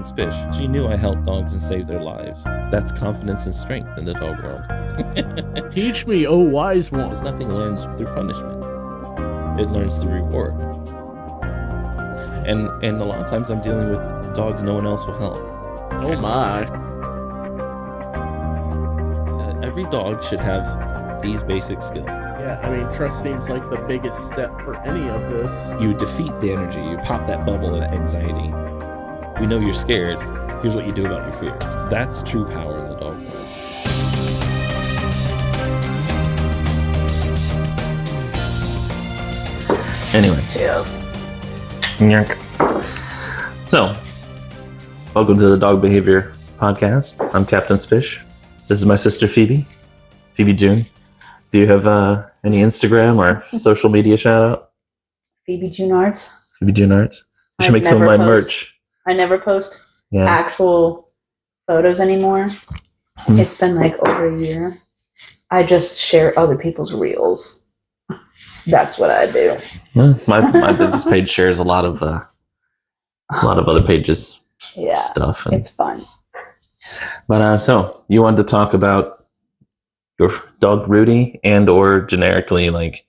Captain Spish. She knew I helped dogs and saved their lives. That's confidence and strength in the dog world. Teach me, oh wise one. Because nothing learns through punishment. It learns through reward. And a lot of times I'm dealing with dogs no one else will help. Oh my. Every dog should have these basic skills. Yeah, I mean, trust seems like the biggest step for any of this. You defeat the energy. You pop that bubble of anxiety. We know you're scared. Here's what you do about your fear. That's true power in the dog world. Anyway. Cheers. So, welcome to the Dog Behavior Podcast. I'm Captain Spish. This is my sister Phoebe. Phoebe June. Do you have any Instagram or social media shout out? Phoebe June Arts. Phoebe June Arts. You should I'd make some of never my post. merch. I never post Yeah. actual photos anymore. It's been like over a year. I just share other people's reels. That's what I do. Yeah, my business page shares a lot of other pages Yeah, stuff. And, it's fun. but so you wanted to talk about your dog Rudy, and or generically like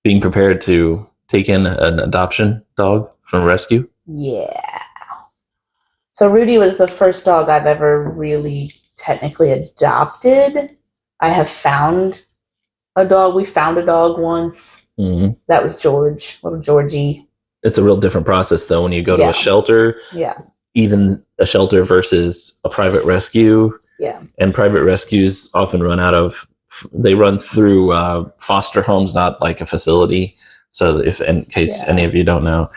being prepared to take in an adoption dog from rescue? Yeah. So Rudy was the first dog I've ever really technically adopted. I have found a dog. We found a dog once. Mm-hmm. That was George, little Georgie. It's a real different process though when you go to Yeah. a shelter. Yeah. Even a shelter versus a private rescue. Yeah. And private rescues often they run through foster homes, not like a facility. So if, in case any of you don't know,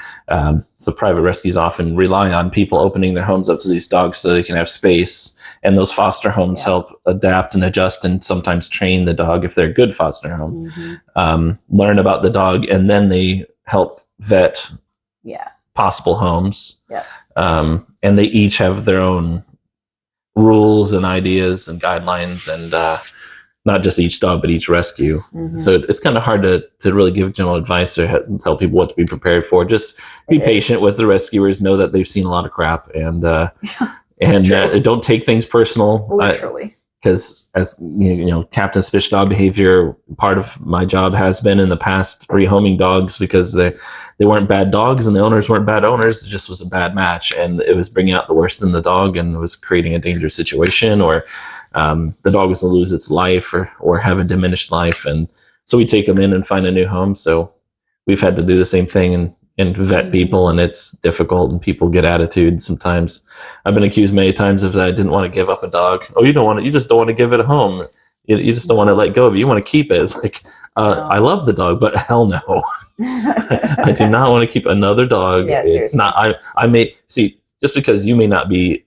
so private rescues often rely on people opening their homes up to these dogs so they can have space. And those foster homes help adapt and adjust and sometimes train the dog if they're a good foster home. Mm-hmm. Learn about the dog, and then they help vet possible homes. Yeah. And they each have their own rules and ideas and guidelines, and not just each dog, but each rescue. Mm-hmm. So it's kind of hard to really give general advice or tell people what to be prepared for. Just be patient with the rescuers. Know that they've seen a lot of crap, and don't take things personal. Literally. Because as you know, Captain Spish dog behavior, part of my job has been in the past rehoming dogs because they weren't bad dogs and the owners weren't bad owners. It just was a bad match, and it was bringing out the worst in the dog and was creating a dangerous situation, or the dog was to lose its life or have a diminished life. And so we take them in and find a new home. So we've had to do the same thing and vet people, and it's difficult, and people get attitude sometimes. I've been accused many times of that I didn't want to give up a dog. Oh, you just don't want to give it a home. You just don't want to let go of it. You want to keep it. It's like, I love the dog, but hell no. I do not want to keep another dog. Yeah, it's not, I may see, just because you may not be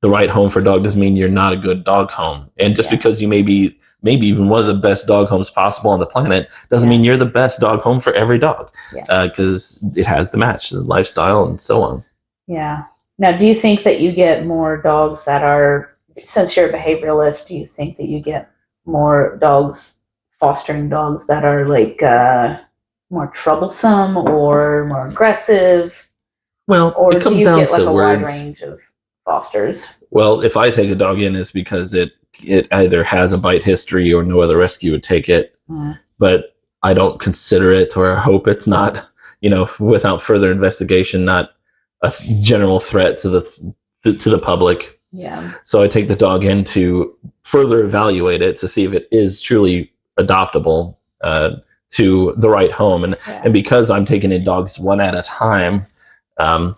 the right home for a dog doesn't mean you're not a good dog home. And just because you may be maybe even one of the best dog homes possible on the planet doesn't mean you're the best dog home for every dog, because it has the match, the lifestyle, and so on. Yeah. Now, do you think that you get more dogs that are, since you're a behavioralist, do you think that you get more dogs, fostering dogs that are like more troublesome or more aggressive? Well, or it comes do you down get like to a words. wide range of fosters? Well, if I take a dog in, it's because it either has a bite history or no other rescue would take it. But I don't consider it, or I hope it's not, without further investigation, not a general threat to the public. Yeah. So I take the dog in to further evaluate it to see if it is truly adoptable to the right home. And because I'm taking in dogs one at a time, I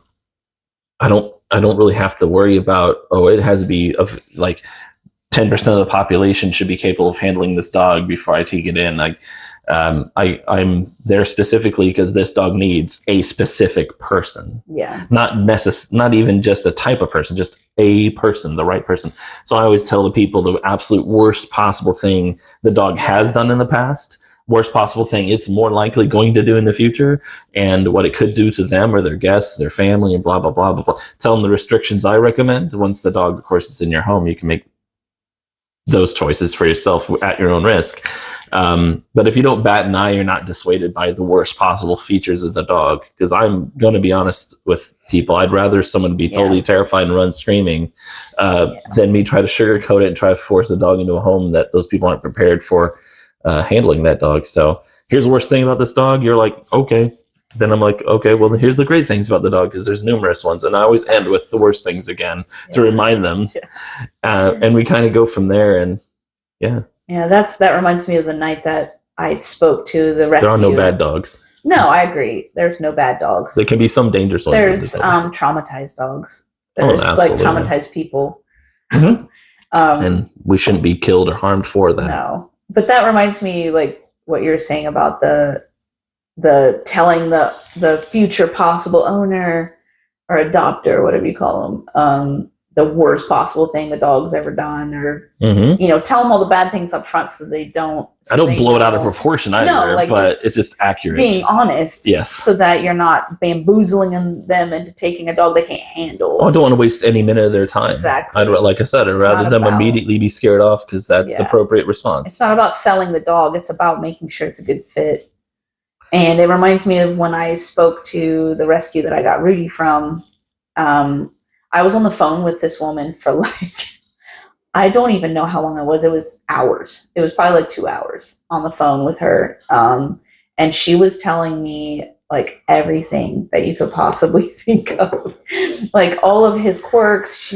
don't really have to worry about, it has to be of like 10% of the population should be capable of handling this dog before I take it in. Like, I'm there specifically because this dog needs a specific person. Yeah. Not even just a type of person, just a person, the right person. So I always tell the people the absolute worst possible thing the dog has done in the past, worst possible thing it's more likely going to do in the future, and what it could do to them or their guests, their family, and blah, blah, blah, blah, blah. Tell them the restrictions I recommend. Once the dog, of course, is in your home, you can make those choices for yourself at your own risk. But if you don't bat an eye, you're not dissuaded by the worst possible features of the dog. Because I'm going to be honest with people, I'd rather someone be totally terrified and run screaming than me try to sugarcoat it and try to force a dog into a home that those people aren't prepared for handling that dog. So here's the worst thing about this dog. You're like, okay. Then I'm like, okay, well, here's the great things about the dog, because there's numerous ones. And I always end with the worst things again to remind them. And we kind of go from there. And yeah, that reminds me of the night that I spoke to the rescue. There are no bad dogs. No, I agree. There's no bad dogs. There can be some dangerous ones. There's traumatized dogs. There's like traumatized people. Mm-hmm. And we shouldn't be killed or harmed for that. No. But that reminds me, like what you were saying about the telling the future possible owner or adopter, whatever you call them, the worst possible thing the dog's ever done, or tell them all the bad things up front so they don't. I don't blow it out of proportion either, but it's just accurate. Being honest, yes, so that you're not bamboozling them into taking a dog they can't handle. Oh, I don't want to waste any minute of their time. Exactly. Like I said, I'd rather them immediately be scared off, because that's the appropriate response. It's not about selling the dog; it's about making sure it's a good fit. And it reminds me of when I spoke to the rescue that I got Rudy from. I was on the phone with this woman for like, I don't even know how long it was. It was hours. It was probably like 2 hours on the phone with her. And she was telling me like everything that you could possibly think of, like all of his quirks.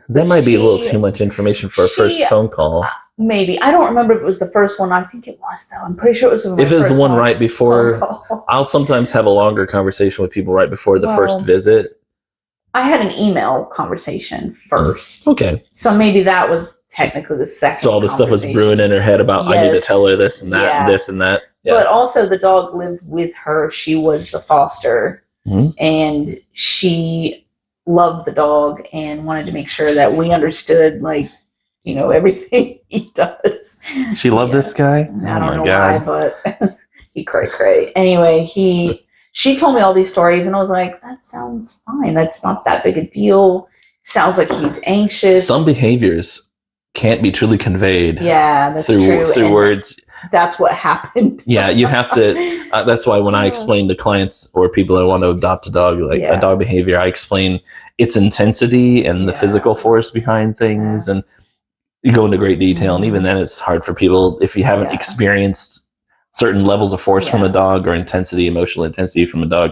That might be a little too much information for a first phone call. Maybe. I don't remember if it was the first one. I think it was, though. I'm pretty sure it was the If it was the one right before, I'll sometimes have a longer conversation with people right before the first visit. I had an email conversation first. Okay. So maybe that was technically the second. So all the stuff was brewing in her head about, I need to tell her this and that and this and that. Yeah. But also the dog lived with her. She was the foster. Mm-hmm. And she loved the dog and wanted to make sure that we understood, like, everything he does. She loved this guy? I don't know why, but he cray. Anyway, she told me all these stories, and I was like, that sounds fine. That's not that big a deal. Sounds like he's anxious. Some behaviors can't be truly conveyed. Yeah, that's true. Through words. That's what happened. Yeah, you have to. That's why when I explain to clients or people that want to adopt a dog, like a dog behavior, I explain its intensity and the physical force behind things, and you go into great detail. And even then, it's hard for people if you haven't experienced certain levels of force from a dog or emotional intensity from a dog.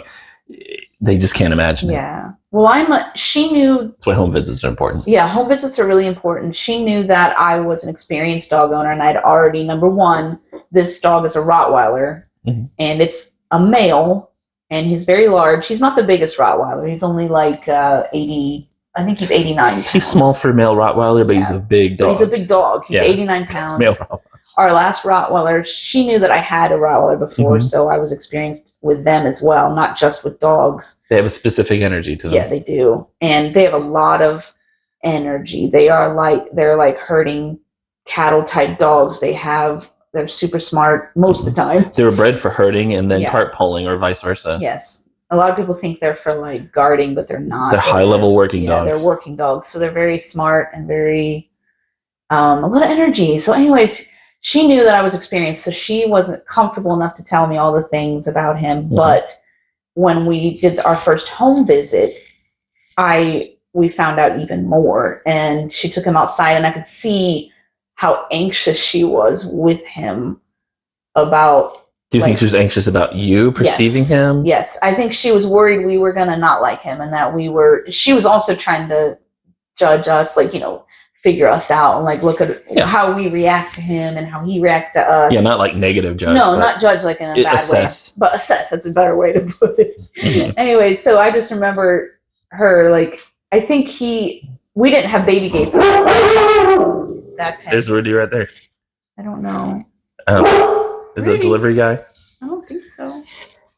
They just can't imagine it. Yeah. Well, she knew. That's why home visits are important. Yeah, home visits are really important. She knew that I was an experienced dog owner, and I'd already, number one, this dog is a Rottweiler, and it's a male, and he's very large. He's not the biggest Rottweiler. He's only like 80. I think he's 89 pounds. He's small for a male Rottweiler, but he's a big dog. But he's a big dog. He's 89 pounds. Male Rottweilers. Our last Rottweiler, she knew that I had a Rottweiler before, so I was experienced with them as well, not just with dogs. They have a specific energy to them. Yeah, they do. And they have a lot of energy. They're like herding cattle type dogs. They're super smart most of the time. They were bred for herding and then cart pulling, or vice versa. Yes. A lot of people think they're for like guarding, but they're not. They're high-level working dogs. Yeah, they're working dogs. So they're very smart and very, a lot of energy. So anyways, she knew that I was experienced, so she wasn't comfortable enough to tell me all the things about him. But when we did our first home visit, we found out even more. And she took him outside, and I could see how anxious she was with him about. Do you think she was anxious about you perceiving him? Yes. I think she was worried we were going to not like him, and that she was also trying to judge us, like, figure us out and like look at how we react to him and how he reacts to us. Yeah, not like negative judge. No, not judge like in a bad way. But assess. That's a better way to put it. Anyway, so I just remember her, like, I think we didn't have baby gates. That's him. There's Rudy right there. I don't know. Is it a delivery guy? I don't think so.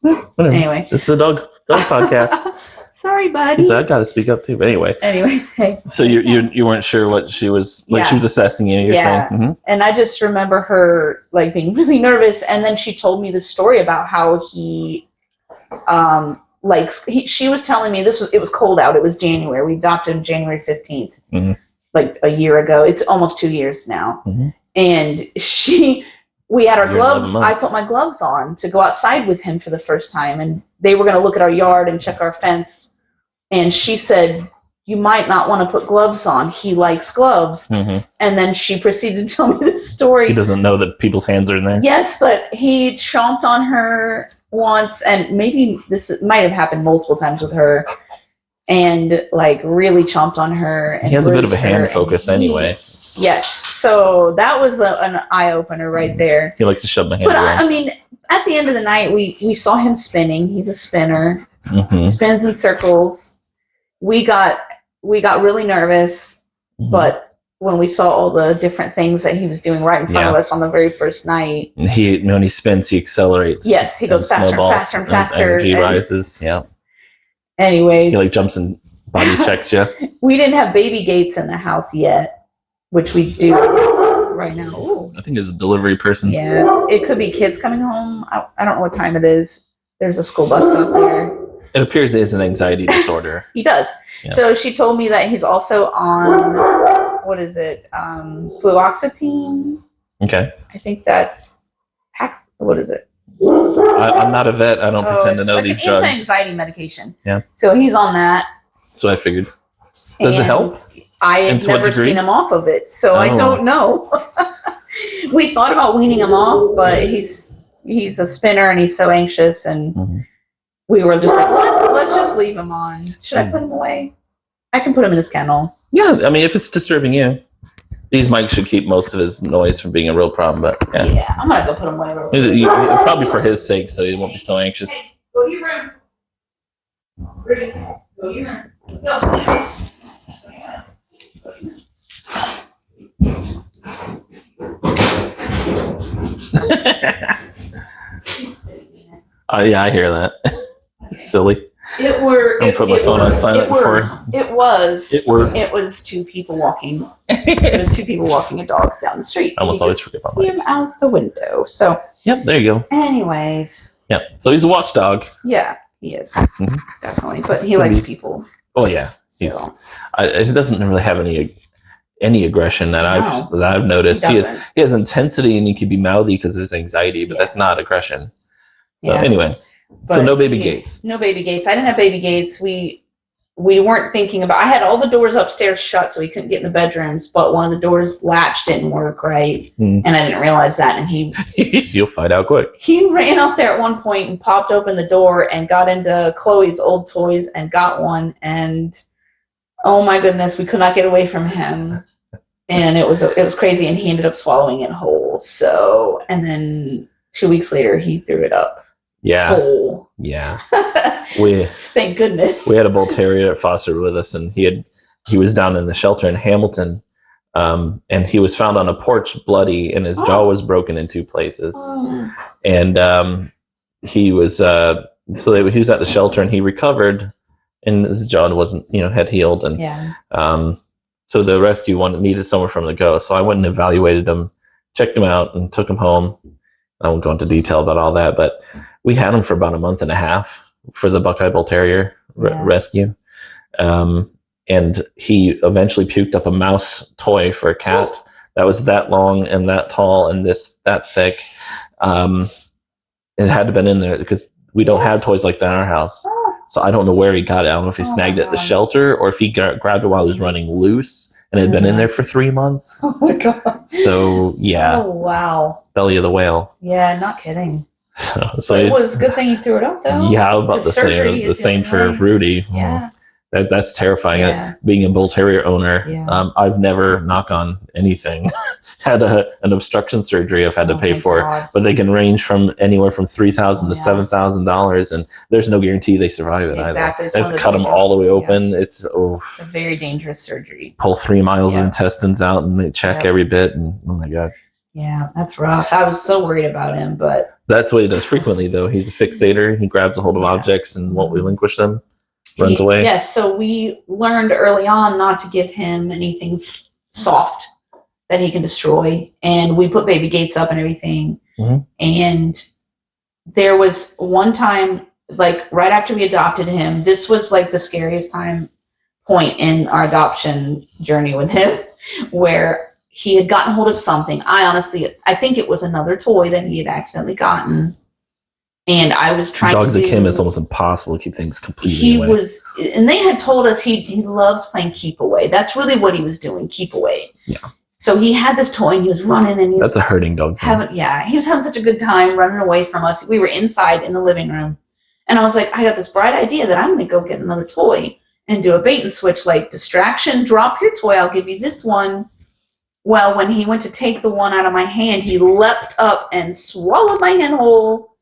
Whatever. Anyway. This is a dog podcast. Sorry, buddy. So I got to speak up too. But anyway. Anyways, hey. So you weren't sure what she was like. She was assessing you. You're saying. And I just remember her like being really nervous, and then she told me the story about how he, she was telling me it was cold out. It was January. We adopted him January 15th. like a year ago. It's almost 2 years now. Mm-hmm. And we had our You're gloves. 11 I months. put my gloves on to go outside with him for the first time. And they were going to look at our yard and check our fence. And she said, you might not want to put gloves on. He likes gloves. Mm-hmm. And then she proceeded to tell me this story. He doesn't know that people's hands are in there. Yes, that he chomped on her once, and maybe this might have happened multiple times with her, and like really chomped on her. And He has a bit of a bruised her, hand and focus anyway. Yes, so that was an eye opener right there. He likes to shove my hand But around. I mean, at the end of the night, we saw him spinning. He's a spinner, Mm-hmm. spins in circles. We got really nervous, Mm-hmm. but when we saw all the different things that he was doing right in front of us on the very first night. And when he spins, he accelerates. Yes, he goes faster and snowballs, faster and and his faster. energy and rises. Yeah. Anyways, He like jumps and body checks you. we didn't have baby gates in the house yet, which we do right now. Ooh. I think he's a delivery person. Yeah, it could be kids coming home. I don't know what time it is. There's a school bus stop there. It appears he has an anxiety disorder. He does. Yeah. So she told me that he's also on, what is it, fluoxetine. Okay. I think that's, what is it? I'm not a vet. I don't pretend to it's know like these an drugs. anti-anxiety medication. Yeah. So he's on that. So I figured. Does it And help? I And have to what never degree? seen him off of it, so I Oh. don't know. We thought about weaning him off, but he's a spinner and he's so anxious, and Mm-hmm. we were just like, let's just leave him on. Should I put him away? I can put him in his kennel. Yeah, I mean, if it's disturbing you, these mics should keep most of his noise from being a real problem. But yeah, Yeah, I'm gonna go put him away. probably for his sake, so he won't be so anxious. Hey, go to your room. Rudy, go to your room. Let's go. Yeah, I hear that. Silly. It were. I'm gonna put my phone on silent before. It was. It were. It was two people walking. It was two people walking a dog down the street. I almost You always could forget my see him out the window. So, Yep, there you go. anyways, Yep. So he's a watchdog. yeah, he is Mhm. definitely, but he likes people. Oh yeah, he So doesn't really have any aggression that I've noticed. He doesn't. has intensity, and he can be mouthy because of his anxiety, but Yeah. that's not aggression. So Yeah. anyway, so But no baby he- gates. No baby gates. I didn't have baby gates. We weren't thinking about. I had all the doors upstairs shut, so he couldn't get in the bedrooms. But one of the doors latch didn't work right, Mm. and I didn't realize that. And You'll find out quick. he ran up there at one point and popped open the door and got into Chloe's old toys and got one. And oh my goodness, we could not get away from him. And it was crazy. And he ended up swallowing it whole. So, and then 2 weeks later, he threw it up Yeah, whole. yeah. We Thank goodness. we had a bull terrier at foster with us, and he was down in the shelter in Hamilton, and he was found on a porch bloody, and his jaw was broken in 2 places. Mm. And he was he was at the shelter, and he recovered, and his jaw wasn't had healed, and Yeah. so the rescue needed somewhere for him to go. So I went and evaluated him, checked him out, and took him home. I won't go into detail about all that, but we had him for about a month and a half for the Buckeye Bull Terrier Yeah. rescue. And he eventually puked up a mouse toy for a cat that was that long and that tall and that thick. It had to have been in there because we don't have toys like that in our house. Oh, So I don't know where he got it. I don't know if he Oh snagged my it at the God. shelter or if he grabbed it while he was running loose and it had been in there for 3 months. oh my God. So yeah, Oh, wow. belly of the whale. Yeah, not kidding. So It it's, was a good thing you threw it up, though. yeah, about The the same. surgery The is same the for only way. Rudy. Yeah. That's terrifying. Yeah. Being a bull terrier owner, Yeah. I've never, knock on anything, had an obstruction surgery I've had to Oh pay my for. God. But they can range from anywhere from $3,000 to Yeah. $7,000, and there's no guarantee they survive it Exactly. It's either. They one have of to cut them those- all the way yeah. open. It's It's a very dangerous surgery. pull 3 miles of Yeah. intestines out, and they check Yep. every bit. And oh my God, Yeah, that's rough. I was so worried about him, but that's what he does frequently. Though he's a fixator, he grabs a hold of Yeah. objects and won't relinquish them. Runs he- away. Yes, so we learned early on not to give him anything soft that he can destroy, and we put baby gates up and everything. Mhm. And there was one time, like right after we adopted him, this was like the scariest time point in our adoption journey with him where he had gotten hold of something. I think it was another toy that he had accidentally gotten. And I was trying dogs to like him, it's almost impossible to keep things completely he away. was, and they had told us he loves playing keep away. That's really what he was doing, keep away. Yeah. So he had this toy and he was running and he was That's a herding dog thing. he was having such a good time running away from us. We were inside in the living room. And I was like, I got this bright idea that I'm going to go get another toy and do a bait and switch, like distraction, drop your toy, I'll give you this one. Well, when he went to take the one out of my hand, he leapt up and swallowed my hand whole,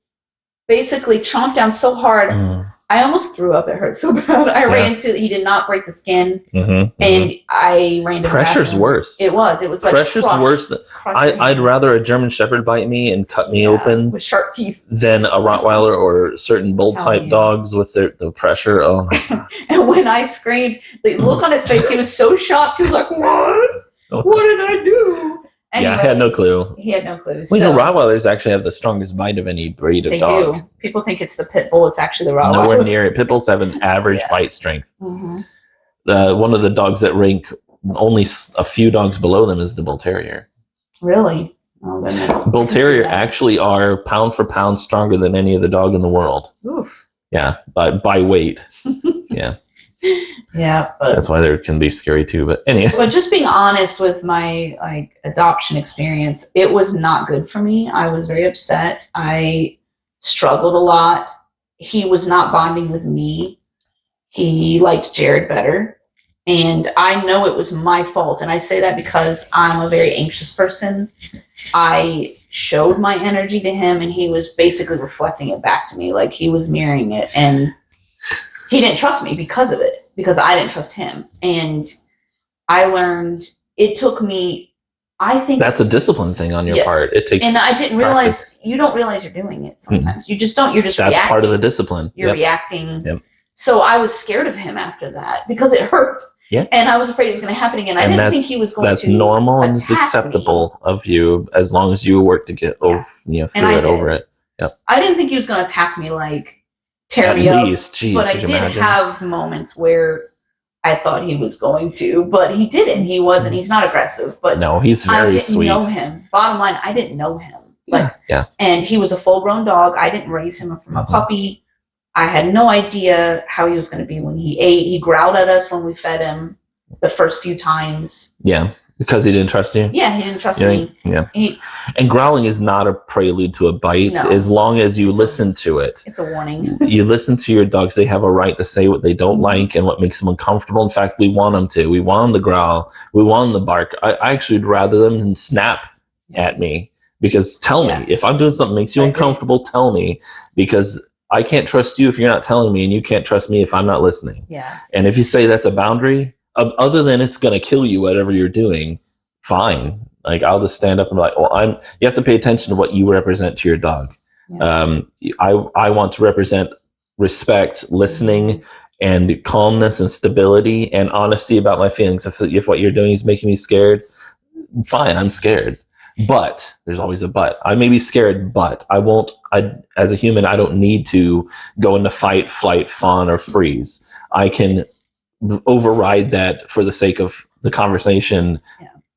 basically chomped down so hard. I almost threw up. It hurt so bad. He did not break the skin. And I ran to Pressure's worse. It was like Pressure's worse. I'd rather a German Shepherd bite me and cut me open with sharp teeth than a Rottweiler or certain bull type dogs with the pressure. Oh my God. And when I screamed, the look on his face, he was so shocked. He was like, what? What did I do? Anyway, I had no clue. He had no clue. Well, Rottweilers actually have the strongest bite of any breed of dog. They do. People think it's the pit bull. It's actually the Rottweiler. Nowhere near it. Pit bulls have an average bite strength. One of the dogs that rank only a few dogs below them is the Bull Terrier. Really? Oh, goodness. Bull Terrier actually are pound for pound stronger than any other dog in the world. Oof. Yeah, by weight. Yeah. Yeah, but that's why they can be scary too. But anyway, but just being honest with my adoption experience, it was not good for me. I was very upset. I struggled a lot. He was not bonding with me. He liked Jared better, and I know it was my fault. And I say that because I'm a very anxious person. I showed my energy to him, and he was basically reflecting it back to me, like he was mirroring it, and he didn't trust me because of it, because I didn't trust him. And I learned, it took me, I think that's a discipline thing on your part. It takes, and I didn't realize, you don't realize you're doing it sometimes. You just don't, you're just that's reacting. Part of the discipline. You're reacting. So I was scared of him after that because it hurt. Yeah. And I was afraid it was going to happen again. I didn't think he was going to. That's normal and it's acceptable of you as long as you work to get over, over it. Yep. I didn't think he was going to attack me, like tear me up. Jeez, but I did have moments where I thought he was going to, but he didn't. He wasn't. He's not aggressive. But no, he's very sweet. I didn't know him. Bottom line, I didn't know him. And he was a full-grown dog. I didn't raise him from a puppy. I had no idea how he was going to be when he ate. He growled at us when we fed him the first few times. Yeah, because he didn't trust you? Yeah, he didn't trust me. Yeah. And growling is not a prelude to a bite, as long as you listen to it. It's a warning. You listen to your dogs. They have a right to say what they don't like and what makes them uncomfortable. In fact, we want them to. We want them to growl. We want them to bark. I actually would rather them snap at me, because tell me. If I'm doing something that makes you uncomfortable, tell me, because I can't trust you if you're not telling me, and you can't trust me if I'm not listening. Yeah. And if you say that's a boundary, other than it's going to kill you, whatever you're doing, fine. Like, I'll just stand up and be like, well, you have to pay attention to what you represent to your dog. Yeah. I want to represent respect, listening, and calmness and stability and honesty about my feelings. If what you're doing is making me scared, fine, I'm scared. But there's always a but. I may be scared, but as a human, I don't need to go into fight, flight, fawn, or freeze. I can override that for the sake of the conversation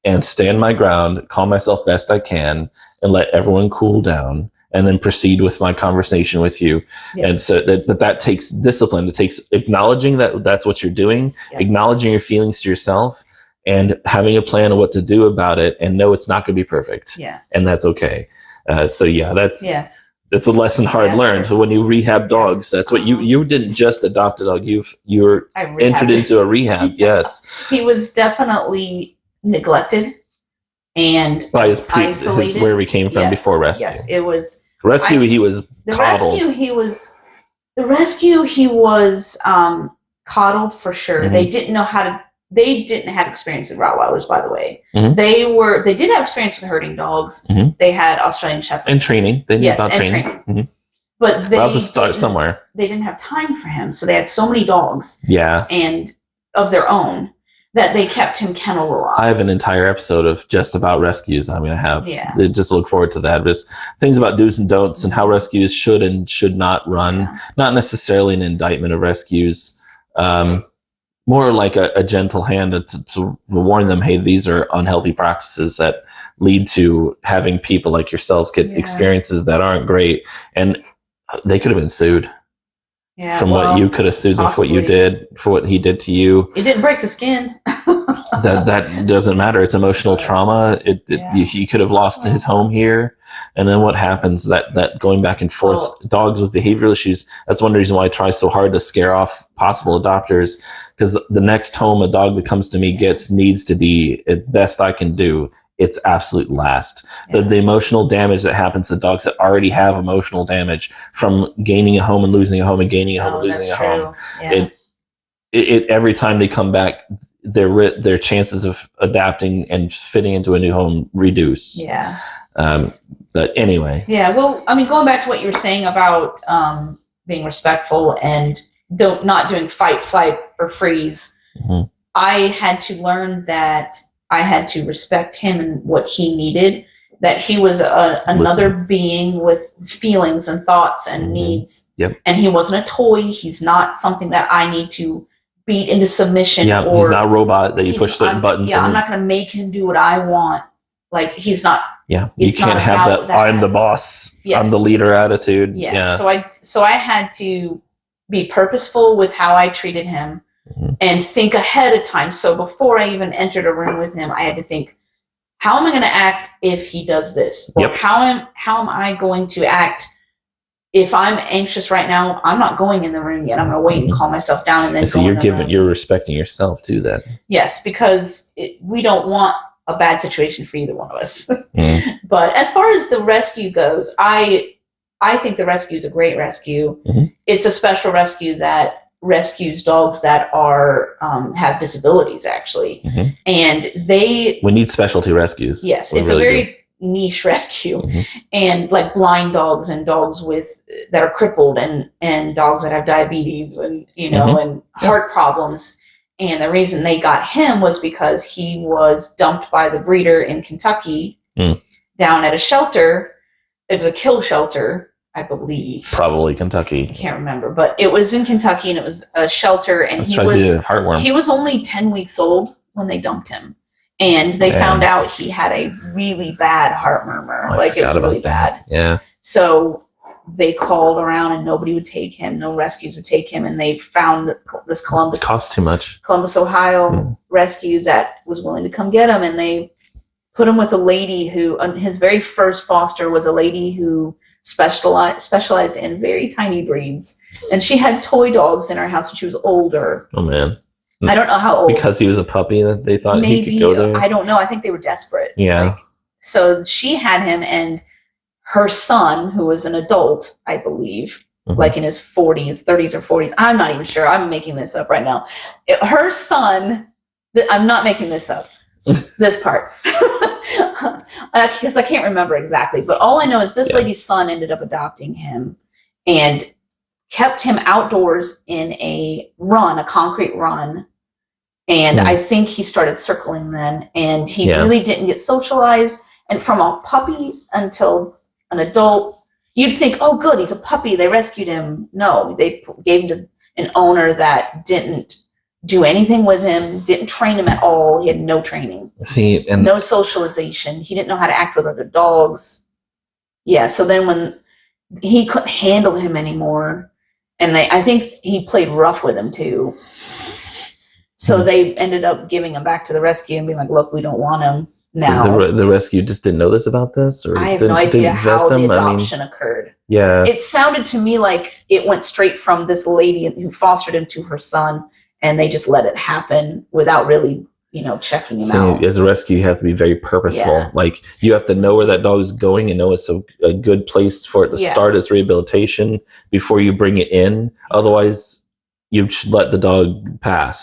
and stand my ground, calm myself best I can, and let everyone cool down, and then proceed with my conversation with you. And so that takes discipline. It takes acknowledging that that's what you're doing, acknowledging your feelings to yourself, and having a plan of what to do about it, and know it's not going to be perfect. Yeah. And that's okay. That's a lesson hard learned. So when you rehab dogs, that's what you didn't just adopt a dog. You were entered into a rehab. Yes. He was definitely neglected and by his where we came from before rescue. Yes, it was rescue. He was coddled. The rescue he was coddled for sure. Mm-hmm. They didn't have experience with Rottweilers, by the way. Mm-hmm. They did have experience with herding dogs. Mm-hmm. They had Australian Shepherds. And training. They knew about training. Mm-hmm. But they have to start somewhere. They didn't have time for him, so they had so many dogs. Yeah. And of their own that they kept him kenneled a lot. I have an entire episode of just about rescues I'm going to have. Yeah. Just look forward to that. Just things about do's and don'ts and how rescues should and should not run. Yeah. Not necessarily an indictment of rescues. more like a gentle hand to warn them, hey, these are unhealthy practices that lead to having people like yourselves get experiences that aren't great. And they could have been sued. Yeah, from what you could have sued them for what you did, for what he did to you. It didn't break the skin. that doesn't matter. It's emotional trauma. He could have lost his home here. And then what happens? That going back and forth, dogs with behavioral issues, that's one reason why I try so hard to scare off possible adopters, because the next home a dog that comes to me gets needs to be at best I can do. It's absolute last. The emotional damage that happens to dogs that already have emotional damage from gaining a home and losing a home and gaining a home and losing a home. It every time they come back, their chances of adapting and fitting into a new home reduce. Yeah. But anyway. Yeah. Well, I mean, going back to what you were saying about being respectful and not doing fight, flight, or freeze, I had to learn that I had to respect him and what he needed, that he was another being with feelings and thoughts and needs. Yep. And he wasn't a toy. He's not something that I need to beat into submission. Yeah, or he's not a robot that you push certain buttons. Yeah, I'm not going to make him do what I want. Like, he's not. Yeah, you can't have that I'm the boss, I'm the leader attitude. Yeah. So I had to be purposeful with how I treated him. And think ahead of time. So before I even entered a room with him, I had to think, how am I going to act if he does this? Or how am I going to act if I'm anxious right now? I'm not going in the room yet. I'm going to wait and calm myself down and then so you're respecting yourself too then. Yes, because we don't want a bad situation for either one of us. But as far as the rescue goes, I think the rescue is a great rescue. It's a special rescue that rescues dogs that are have disabilities, actually. And we need specialty rescues. Yes, it's really a very niche rescue. And like blind dogs and dogs that are crippled and dogs that have diabetes and and heart problems. And the reason they got him was because he was dumped by the breeder in Kentucky down at a shelter. It was a kill shelter, I believe. Probably Kentucky. I can't remember, but it was in Kentucky and it was a shelter, and he was only 10 weeks old when they dumped him. And they found out he had a really bad heart murmur. It was really bad. Yeah. So they called around and nobody would take him. No rescues would take him. And they found this Columbus. It costs too much. Columbus, Ohio rescue that was willing to come get him. And they put him with a lady who, his very first foster was a lady who specialized in very tiny breeds, and she had toy dogs in her house, and she was older. Oh man, I don't know how old. Because he was a puppy that they thought he could go there. I don't know. I think they were desperate. Yeah. So she had him, and her son, who was an adult, I believe, like in his 30s or 40s. I'm not even sure. I'm making this up right now. Her son. I'm not making this up. This part. Because I can't remember exactly, but all I know is this lady's son ended up adopting him and kept him outdoors in a concrete run. And I think he started circling then, and he really didn't get socialized. And from a puppy until an adult, you'd think, oh, good, he's a puppy. They rescued him. No, they gave him to an owner that didn't do anything with him, didn't train him at all. He had no training. And no socialization. He didn't know how to act with other dogs. Yeah, so then when he couldn't handle him anymore, and I think he played rough with him too. So they ended up giving him back to the rescue and being like, look, we don't want him now. So the rescue just didn't know this about this? Or I have no idea how the adoption occurred. Yeah. It sounded to me like it went straight from this lady who fostered him to her son, and they just let it happen without really, checking him out. As a rescue, you have to be very purposeful. Yeah. Like, you have to know where that dog is going and know it's a good place for it to start its rehabilitation before you bring it in. Otherwise, you should let the dog pass.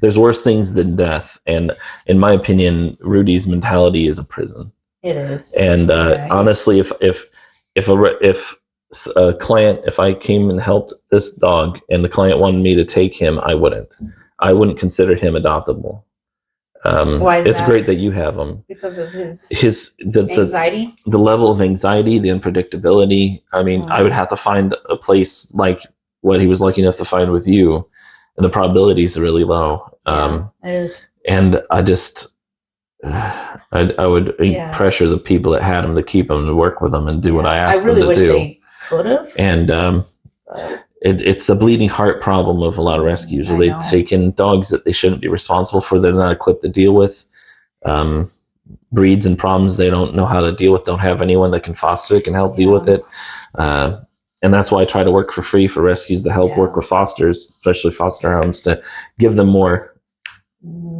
There's worse things than death. And in my opinion, Rudy's mentality is a prison. It is. And honestly, if a client, if I came and helped this dog and the client wanted me to take him, I wouldn't consider him adoptable. Why is it's that? Great that you have him. Because of his anxiety? The level of anxiety, the unpredictability. I mean, I would have to find a place like what he was lucky enough to find with you, and the probabilities are really low. It is. And I just, I would pressure the people that had them to keep them, to work with them, and do what I asked them to do. I really wish they could have. And it's the bleeding heart problem of a lot of rescues, where they take in dogs that they shouldn't be responsible for. They're not equipped to deal with. Breeds and problems they don't know how to deal with, don't have anyone that can foster it, can help deal with it. And that's why I try to work for free for rescues, to help work with fosters, especially foster homes, to give them more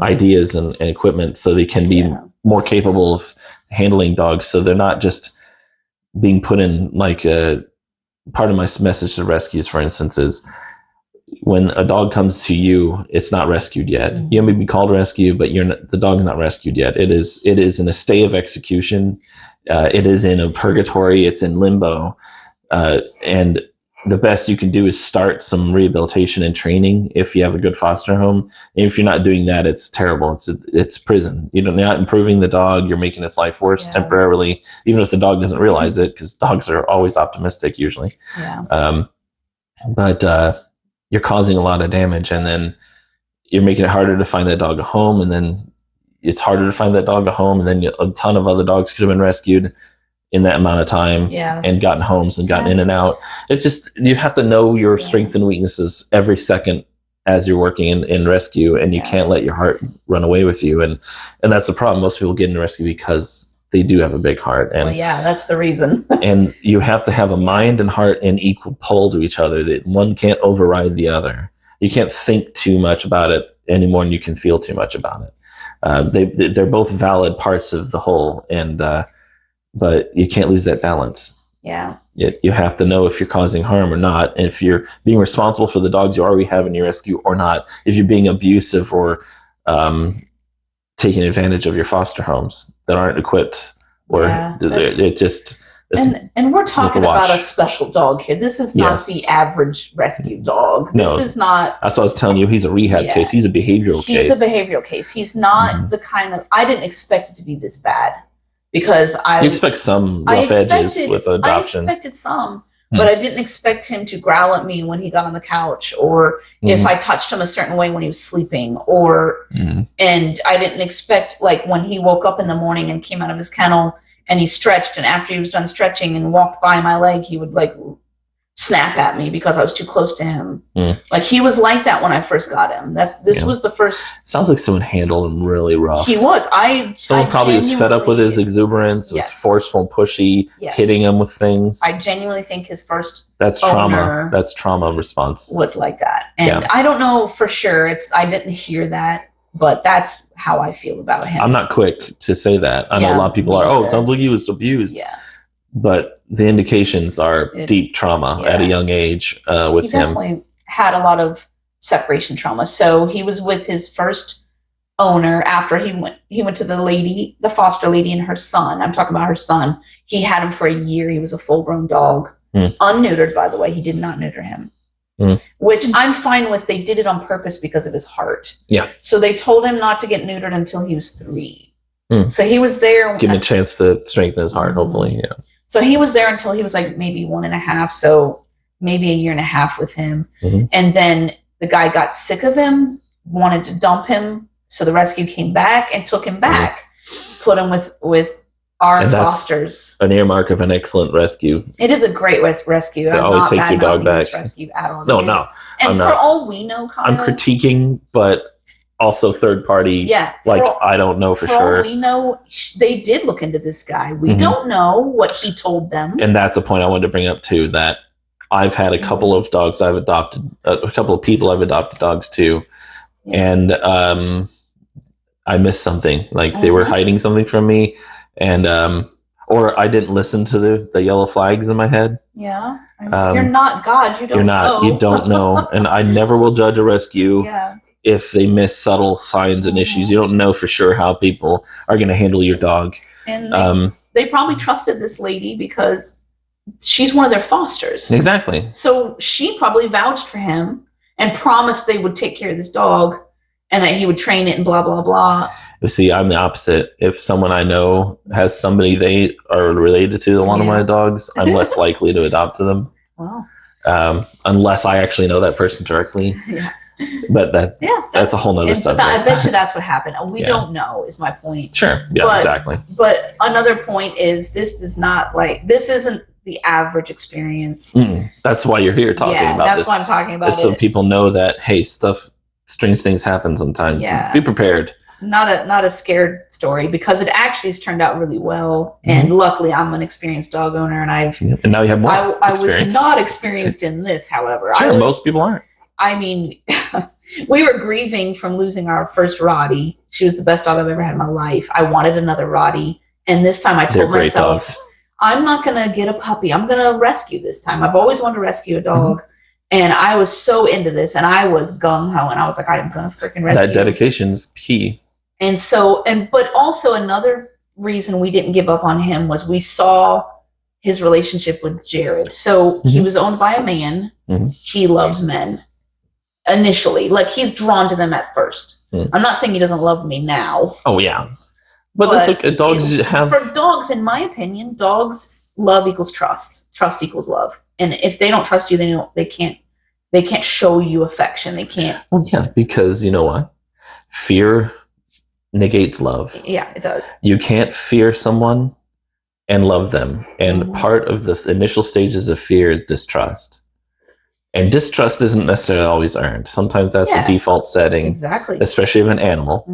ideas and equipment so they can be more capable of handling dogs. So they're not just being put in, like, part of my message to rescues, for instance, is when a dog comes to you, it's not rescued yet. You may be called rescue, but the dog's not rescued yet. It is in a stay of execution. It is in a purgatory. It's in limbo. And the best you can do is start some rehabilitation and training if you have a good foster home. And if you're not doing that, it's terrible. It's prison. You're not improving the dog. You're making its life worse temporarily, even if the dog doesn't realize it, because dogs are always optimistic usually. But you're causing a lot of damage, and then you're making it harder to find that dog a home, and then it's harder to find that dog a home, and then a ton of other dogs could have been rescued in that amount of time and gotten homes and gotten in and out. It's just, you have to know your strengths and weaknesses every second as you're working in rescue, and you can't let your heart run away with you. And that's the problem. Most people get into rescue because they do have a big heart. And that's the reason. And you have to have a mind and heart in equal pull to each other, that one can't override the other. You can't think too much about it any more than you can feel too much about it. They're both valid parts of the whole, and but you can't lose that balance. You have to know if you're causing harm or not, and if you're being responsible for the dogs you already have in your rescue or not, if you're being abusive or taking advantage of your foster homes that aren't equipped, or it just. And we're talking about a special dog here. This is not the average rescue dog. This is not. That's what I was telling you. He's a rehab case. He's a behavioral case. He's a behavioral case. He's not the kind of. I didn't expect it to be this bad, because you expect some rough edges with adoption. I expected some, but I didn't expect him to growl at me when he got on the couch, or if I touched him a certain way when he was sleeping, or and I didn't expect, like, when he woke up in the morning and came out of his kennel and he stretched, and after he was done stretching and walked by my leg, he would, like, snap at me because I was too close to him. Like, he was like that when I first got him. This was the first. Sounds like someone handled him really rough. He was. Someone probably was fed up with his exuberance, was forceful, pushy, hitting him with things. I genuinely think his first. That's trauma. That's trauma response. Was like that, and I don't know for sure. I didn't hear that, but that's how I feel about him. I'm not quick to say that. I know a lot of people are. Oh, it sounds like he was abused. But the indications are deep trauma at a young age with him. He definitely had a lot of separation trauma. So he was with his first owner after he went to the foster lady and her son. I'm talking about her son. He had him for a year. He was a full-grown dog. Unneutered, by the way. He did not neuter him. Which I'm fine with. They did it on purpose because of his heart. So they told him not to get neutered until he was 3. So he was there. Give him a chance to strengthen his heart, hopefully, So he was there until he was like maybe 1.5, so maybe a 1.5 with him. And then the guy got sick of him, wanted to dump him, so the rescue came back and took him back, put him with our fosters. An earmark of an excellent rescue. It is a great rescue. To always take your dog back. Rescue at all. No. And for all we know, Kyle, I'm critiquing, but also third party. I don't know for sure. For all we know, they did look into this guy. We don't know what he told them. And that's a point I wanted to bring up too, that I've had a couple of dogs I've adopted, a couple of people I've adopted dogs to, and I missed something. Like they were hiding something from me, and or I didn't listen to the yellow flags in my head. You're not God. You don't know. You don't know. And I never will judge a rescue if they miss subtle signs and issues. You don't know for sure how people are going to handle your dog. And they probably trusted this lady because she's one of their fosters. Exactly. So she probably vouched for him and promised they would take care of this dog and that he would train it and blah, blah, blah. You see, I'm the opposite. If someone I know has somebody they are related to, one of my dogs, I'm less likely to adopt to them. Wow. Unless I actually know that person directly. But Yeah, that's a whole nother subject. I bet you that's what happened. We Yeah. don't know, is my point. Sure. Yeah, exactly. But another point is this isn't the average experience. That's why you're here talking about that's this. why I'm talking about so it. people know that, hey, strange things happen sometimes. Yeah. Be prepared. Not a scared story, because it actually has turned out really well. And luckily I'm an experienced dog owner, and and now you have more I was not experienced in this, however. Sure, most people aren't. I mean, we were grieving from losing our first Rottie. She was the best dog I've ever had in my life. I wanted another Rottie. And this time I told myself, dogs. I'm not going to get a puppy. I'm going to rescue this time. I've always wanted to rescue a dog. And I was so into this, and I was gung-ho, and I was like, I'm going to freaking rescue. That dedication's key. And so, but also another reason we didn't give up on him was we saw his relationship with Jared. So he was owned by a man. He loves men. Initially, like, he's drawn to them at first. I'm not saying he doesn't love me now. Oh yeah, but that's okay. Dogs for dogs, in my opinion, dogs love equals trust. Trust equals love. And if they don't trust you, they can't show you affection. They can't. Well, yeah, because you know what? Fear negates love. Yeah, it does. You can't fear someone and love them. And part of the initial stages of fear is distrust. And distrust isn't necessarily always earned. Sometimes that's a default setting. Exactly. Especially of an animal,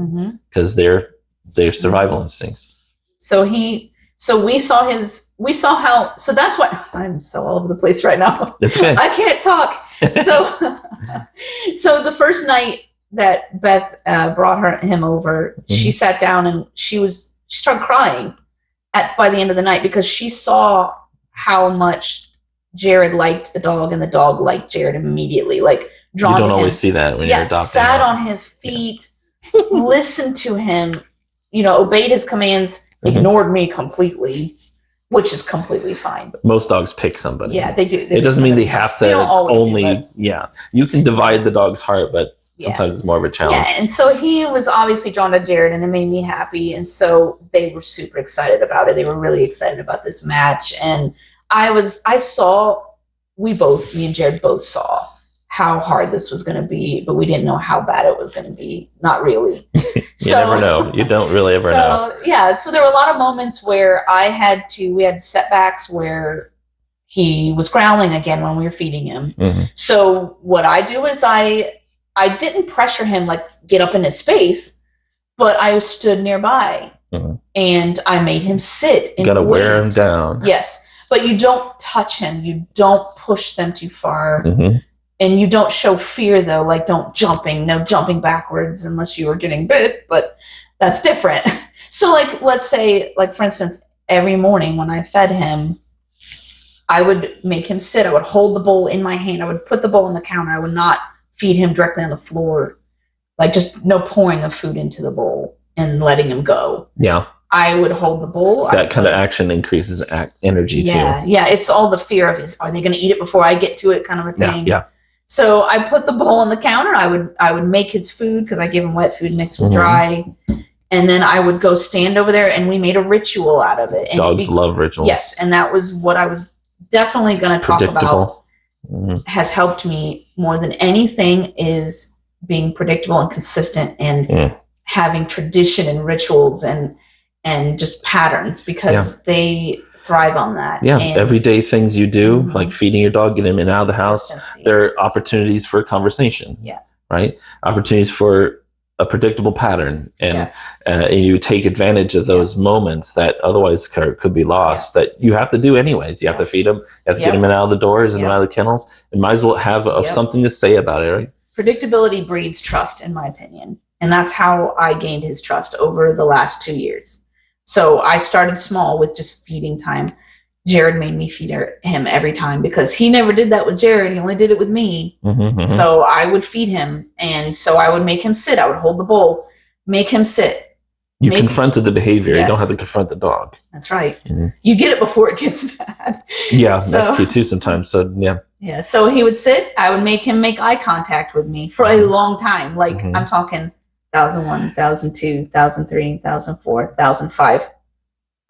because they're survival instincts. So that's what I'm so all over the place right now. It's okay. I can't talk. So the first night that Beth brought him over, she sat down and she started crying by the end of the night, because she saw how much Jared liked the dog, and the dog liked Jared immediately. Like, drawn to him. You don't always see that when you're adopting. Sat on his feet, listened to him, obeyed his commands, ignored me completely, which is completely fine. Most dogs pick somebody. Yeah, they do. It doesn't mean they have to only. You can divide the dog's heart, but sometimes it's more of a challenge. Yeah, and so he was obviously drawn to Jared, and it made me happy. And so they were super excited about it. They were really excited about this match, and me and Jared both saw how hard this was going to be, but we didn't know how bad it was going to be. Not really. You never know. You don't really ever know. Yeah. So there were a lot of moments where we had setbacks where he was growling again when we were feeding him. So what I do is I didn't pressure him, like, get up in his space, but I stood nearby and I made him sit. You got to wear him down. Yes. But you don't touch him. You don't push them too far. And you don't show fear, though. Like, no jumping backwards unless you were getting bit, but that's different. So, like, let's say, like, for instance, every morning when I fed him, I would make him sit. I would hold the bowl in my hand. I would put the bowl on the counter. I would not feed him directly on the floor. Like, just no pouring of food into the bowl and letting him go. Yeah. I would hold the bowl. That kind of action increases energy too. Yeah. It's all the fear of are they going to eat it before I get to it, kind of a thing. Yeah. So I put the bowl on the counter. I would make his food, because I give him wet food mixed with dry, and then I would go stand over there, and we made a ritual out of it. And dogs love rituals. Yes, and that was what I was definitely going to talk about. Has helped me more than anything is being predictable and consistent, and having tradition and rituals and just patterns, because they thrive on that. Yeah, everyday things you do, like feeding your dog, getting him in and out of the house, there are opportunities for conversation. Yeah. Right? Opportunities for a predictable pattern, and you take advantage of those moments that otherwise could be lost, that you have to do anyways. You have to feed them, you have to get them in and out of the doors and out of the kennels, and might as well have something to say about it, right? Predictability breeds trust, in my opinion. And that's how I gained his trust over the last 2 years. So I started small with just feeding time. Jared made me feed him every time, because he never did that with Jared. He only did it with me. So I would feed him. And so I would make him sit. I would hold the bowl, make him sit. You confronted the behavior. Yes. You don't have to confront the dog. That's right. You get it before it gets bad. Yeah, that's key too sometimes. So, yeah. Yeah, so he would sit. I would make him make eye contact with me for a long time. Like, I'm talking 1001, 1002, 1003, 1004, 1005.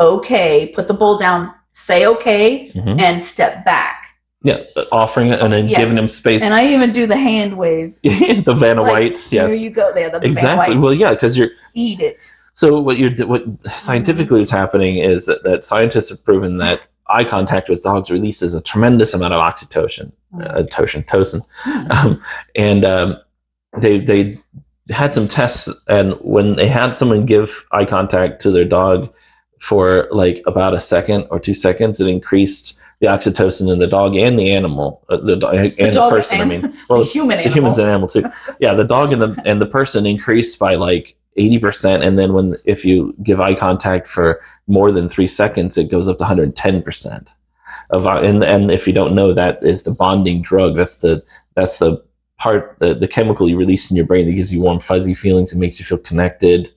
Okay, put the bowl down, say okay, and step back. Yeah, offering it and then Yes. giving him space. And I even do the hand wave. The Vanna Whites, yes. Here you go. There, the exactly. Vanna White. Well, yeah, because you're Eat it. So what scientifically is happening is that scientists have proven that eye contact with dogs releases a tremendous amount of oxytocin, and they had some tests, and when they had someone give eye contact to their dog for like about a second or 2 seconds, it increased the oxytocin in the dog and the animal, the dog and the person. And the human animal. The humans and animal too. Yeah, the dog and the person increased by like 80%, and then if you give eye contact for more than 3 seconds, it goes up to 110%. And if you don't know, that is the bonding drug. That's the part, the chemical you release in your brain that gives you warm fuzzy feelings. It makes you feel connected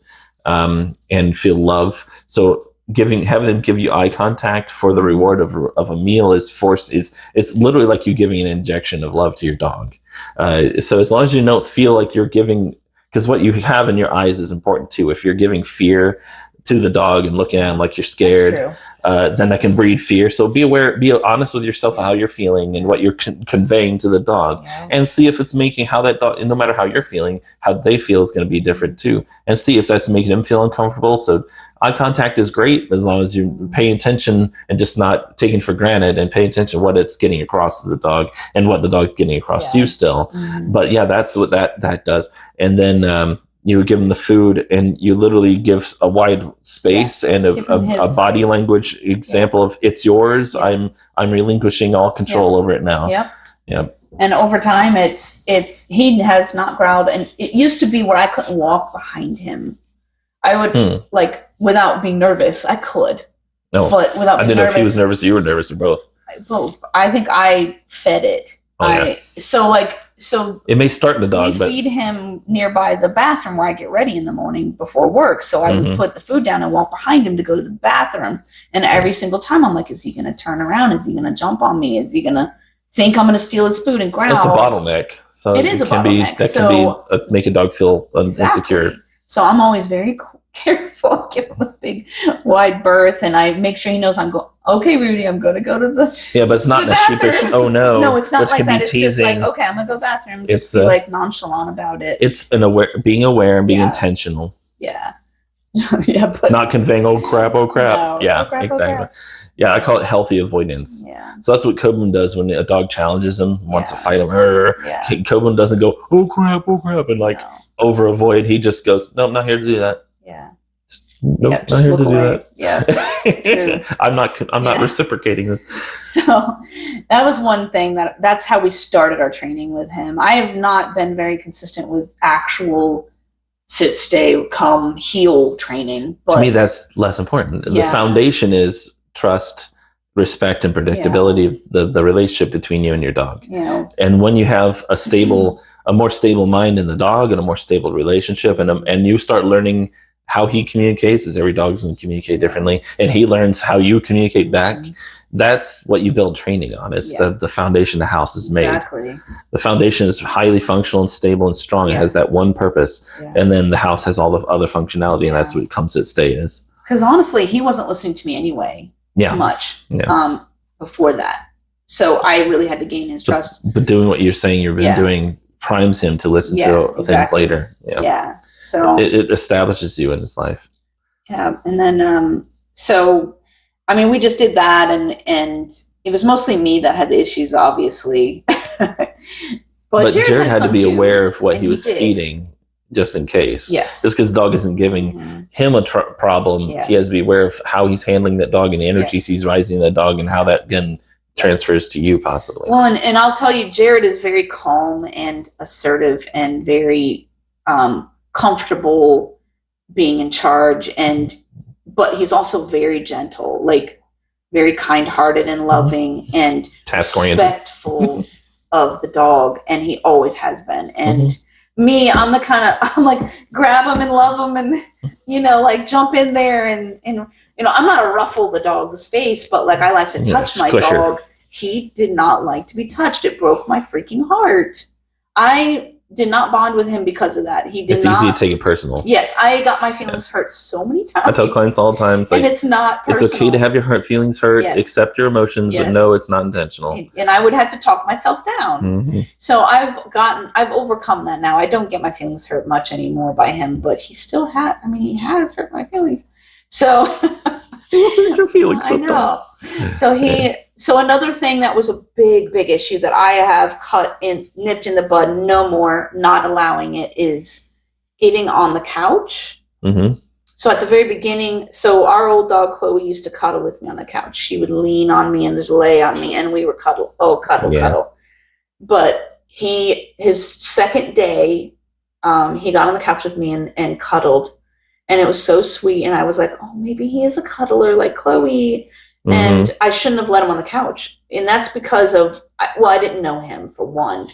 and feel love. So having them give you eye contact for the reward of a meal it's literally like you giving an injection of love to your dog. So as long as you don't feel like you're giving, because what you have in your eyes is important too. If you're giving fear to the dog and looking at him like you're scared, then that can breed fear. So be aware, be honest with yourself how you're feeling and what you're conveying to the dog, and see if it's making how that dog, no matter how you're feeling, how they feel is going to be different too, and see if that's making them feel uncomfortable. So eye contact is great as long as you're paying attention and just not taking for granted, and pay attention to what it's getting across to the dog and what the dog's getting across to you still. But yeah, that's what that does. And then you give them the food, and you literally give a wide space and a body language example of it's yours. I'm relinquishing all control over it now. Yep. And over time, he has not growled, and it used to be where I couldn't walk behind him. I would like without being nervous. I could, but without. I didn't know if he was nervous or you were nervous, or both. Both. I think I fed it. So it may start in the dog, but feed him nearby the bathroom where I get ready in the morning before work. So I would put the food down and walk behind him to go to the bathroom. And every single time I'm like, is he going to turn around? Is he going to jump on me? Is he going to think I'm going to steal his food and growl? It's a bottleneck. So it is a bottleneck. That can make a dog feel insecure. So I'm always very careful. Give him a big wide berth, and I make sure he knows I'm going. Okay, Rudy, I'm going to go to the. Yeah, but it's not in a sheepish. Oh no! No, it's not like that. It's teasing. Just like, okay, I'm going to go to the bathroom. Just be like nonchalant about it. It's being aware and being intentional. Yeah. But not conveying "oh crap." No, yeah, oh crap, exactly. Oh crap. Yeah, I call it healthy avoidance. Yeah. So that's what Kobun does when a dog challenges him, wants to fight him. Kobun doesn't go, oh crap, and over avoid. He just goes, nope, not here to do that. Yeah. Nope, not here to do that. Yeah. True. I'm not reciprocating this. So that was one thing that's how we started our training with him. I have not been very consistent with actual sit, stay, come, heel training. But to me, that's less important. The foundation is trust, respect, and predictability of the relationship between you and your dog. And when you have a more stable mind in the dog and a more stable relationship, and you start learning how he communicates, as every dog's going to communicate differently, and he learns how you communicate back. That's what you build training on. It's the foundation the house is made. Exactly. The foundation is highly functional and stable and strong. It has that one purpose. And then the house has all the other functionality, and that's what comes to stay is. Because honestly, he wasn't listening to me anyway much before that. So I really had to gain his trust. But doing what you're saying you've been doing primes him to listen to things later. Yeah. So it establishes you in his life. Yeah. And then, so, I mean, we just did that, and it was mostly me that had the issues, obviously. but Jared had to be aware of what he was feeding, just in case. Yes. Just because the dog isn't giving him a problem, he has to be aware of how he's handling that dog and the energies he's rising in that dog, and how that then transfers to you possibly. Well, and I'll tell you, Jared is very calm and assertive and very comfortable being in charge, but he's also very gentle, like very kind-hearted and loving and respectful of the dog, and he always has been. And me, I'm like grab him and love him, and like jump in there, and I'm not a ruffle the dog's face, but like I like to touch my dog. He did not like to be touched. It broke my freaking heart. I did not bond with him because of that. He did It's not. easy to take it personal. Yes, I got my feelings hurt so many times. I tell clients all the time, it's like, and it's not personal. it's okay to have your feelings hurt, Yes. accept your emotions, but no, it's not intentional. And I would have to talk myself down. Mm-hmm. So I've overcome that now. I don't get my feelings hurt much anymore by him, but he still he has hurt my feelings. So your feelings sometimes. I know. So another thing that was a big issue that I have nipped in the bud, no more, not allowing it, is getting on the couch. Mm-hmm. So at the very beginning, our old dog Chloe used to cuddle with me on the couch. She would lean on me and just lay on me, and we were cuddle. But his second day, he got on the couch with me and cuddled. And it was so sweet. And I was like, oh, maybe he is a cuddler like Chloe. Mm-hmm. And I shouldn't have let him on the couch. And that's because I didn't know him, for one.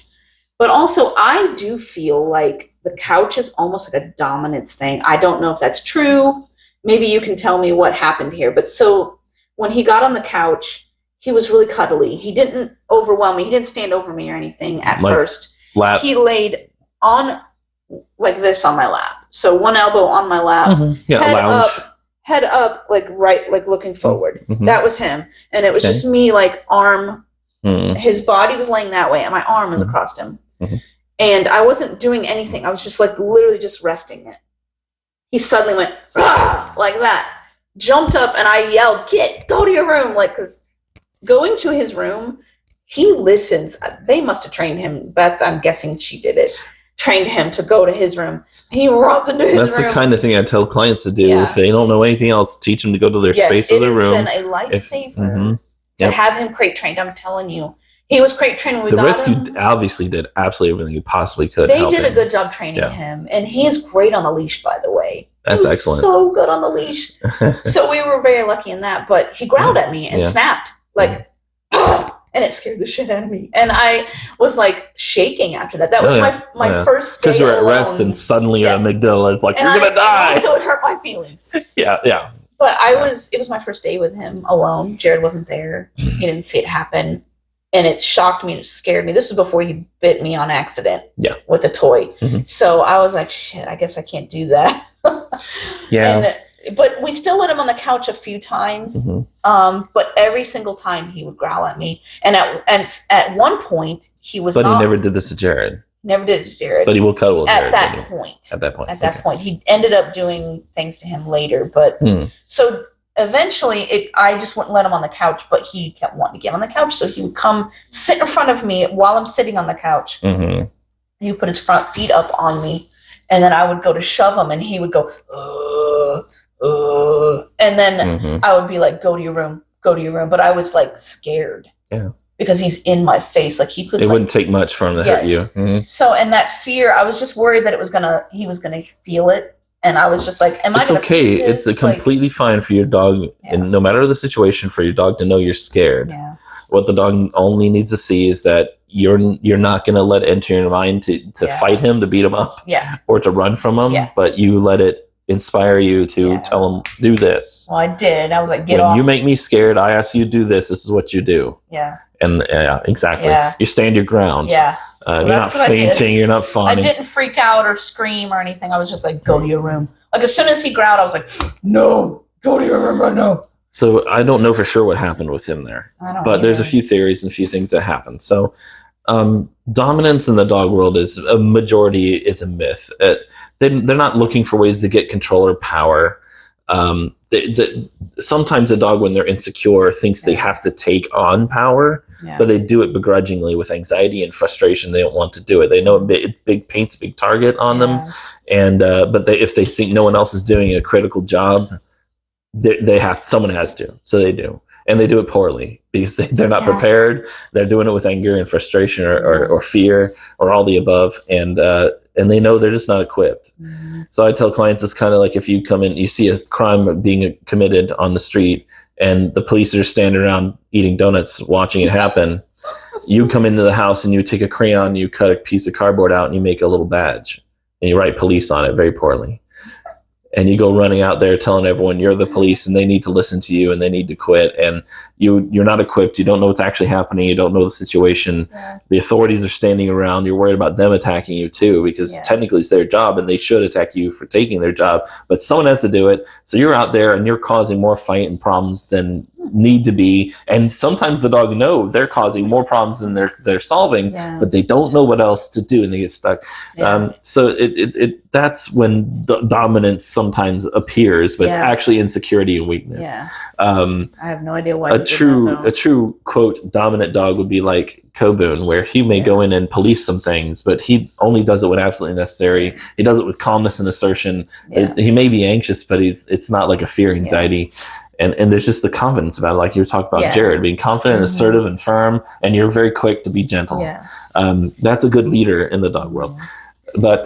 But also, I do feel like the couch is almost like a dominance thing. I don't know if that's true. Maybe you can tell me what happened here. But so when he got on the couch, he was really cuddly. He didn't overwhelm me. He didn't stand over me or anything at first. Lap. He laid on like this on my lap. So one elbow on my lap, mm-hmm. Yeah, head up, like looking forward. Mm-hmm. That was him. And it was just me, like arm, his body was laying that way and my arm was across him. Mm-hmm. And I wasn't doing anything. I was just like literally just resting it. He suddenly went like that, jumped up, and I yelled, go to your room. Like, because going to his room, he listens. They must have trained him. Beth, I'm guessing she did it. Trained him to go to his room. He runs into his room. That's the kind of thing I tell clients to do. Yeah. If they don't know anything else, teach them to go to their space or their room. It has been a lifesaver to have him crate trained. I'm telling you. He was crate trained when we got him. The rescue obviously did absolutely everything you possibly could. They did a good job training him. And he's great on the leash, by the way. That's excellent. So good on the leash. So we were very lucky in that. But he growled at me and snapped. Like, and it scared the shit out of me. And I was like shaking after that. That was my first day. Because you're at rest and suddenly your amygdala is like, you're going to die. Also, it hurt my feelings. Yeah. But it was my first day with him alone. Jared wasn't there. He didn't see it happen. And it shocked me and it scared me. This was before he bit me on accident with a toy. Mm-hmm. So I was like, shit, I guess I can't do that. But we still let him on the couch a few times. Mm-hmm. But every single time he would growl at me. And at one point, he was But he never did this to Jared. Never did it to Jared. But he will cuddle with Jared. At that point. He ended up doing things to him later. But so eventually, I just wouldn't let him on the couch, but he kept wanting to get on the couch. So he would come sit in front of me while I'm sitting on the couch. Mm-hmm. He would put his front feet up on me. And then I would go to shove him, and he would go, and then I would be like, go to your room. But I was like scared. Yeah. Because he's in my face. Like he could. It wouldn't take much for him to hurt you. Mm-hmm. So, and that fear, I was just worried that he was gonna feel it. And I was just like, it's okay. It's completely fine for your dog, and no matter the situation, for your dog to know you're scared. Yeah. What the dog only needs to see is that you're not going to let it enter your mind to fight him, to beat him up, or to run from him, but you let it inspire you to tell him, do this. Well, I did. I was like, get off. When you make me scared, I ask you to do this. This is what you do. Yeah. And exactly. Yeah. You stand your ground. Yeah. You're not fainting. You're not fawning. I didn't freak out or scream or anything. I was just like, go to your room. Like as soon as he growled, I was like, no, go to your room right now. So I don't know for sure what happened with him there. But there's a few theories and a few things that happened. So dominance in the dog world is a majority is a myth. They're not looking for ways to get control or power. Sometimes a dog, when they're insecure, thinks they have to take on power, but they do it begrudgingly with anxiety and frustration. They don't want to do it. They know it paints a big target on them, and but if they think no one else is doing a critical job, someone has to, so they do. And they do it poorly because they're not prepared. They're doing it with anger and frustration or fear or all the above. And they know they're just not equipped. Mm-hmm. So I tell clients, it's kind of like if you come in, you see a crime being committed on the street and the police are standing around eating donuts, watching it happen. You come into the house and you take a crayon, you cut a piece of cardboard out and you make a little badge and you write police on it very poorly. and you go running out there telling everyone you're the police and they need to listen to you and they need to quit, and you're not equipped, you don't know what's actually happening, you don't know the situation. The authorities are standing around, you're worried about them attacking you too, because technically it's their job and they should attack you for taking their job, but someone has to do it. So you're out there and you're causing more fight and problems than need to be, and sometimes the dog know they're causing more problems than they're solving, but they don't know what else to do and they get stuck. So it that's when dominance sometimes appears, but it's actually insecurity and weakness. I have no idea why. A true quote dominant dog would be like Kobun, where he may go in and police some things, but he only does it when absolutely necessary. He does it with calmness and assertion. He may be anxious, but it's not like a fear anxiety. And there's just the confidence about it, like you were talking about Jared, being confident, assertive, and firm, and you're very quick to be gentle. That's a good leader in the dog world. But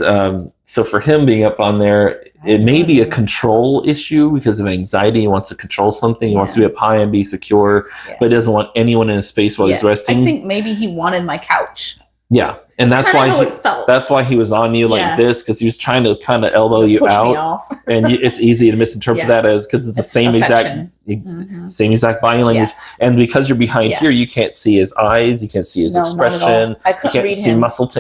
so for him being up on there, it may be a control issue because of anxiety. He wants to control something. He wants to be up high and be secure, but he doesn't want anyone in his space while he's resting. I think maybe he wanted my couch. Yeah, and that's why he was on you like this, because he was trying to kind of elbow you out, and it's easy to misinterpret that as because it's the same exact body language, and because you're behind here, you can't see his eyes, you can't see his expression, I couldn't you read can't see him. muscle.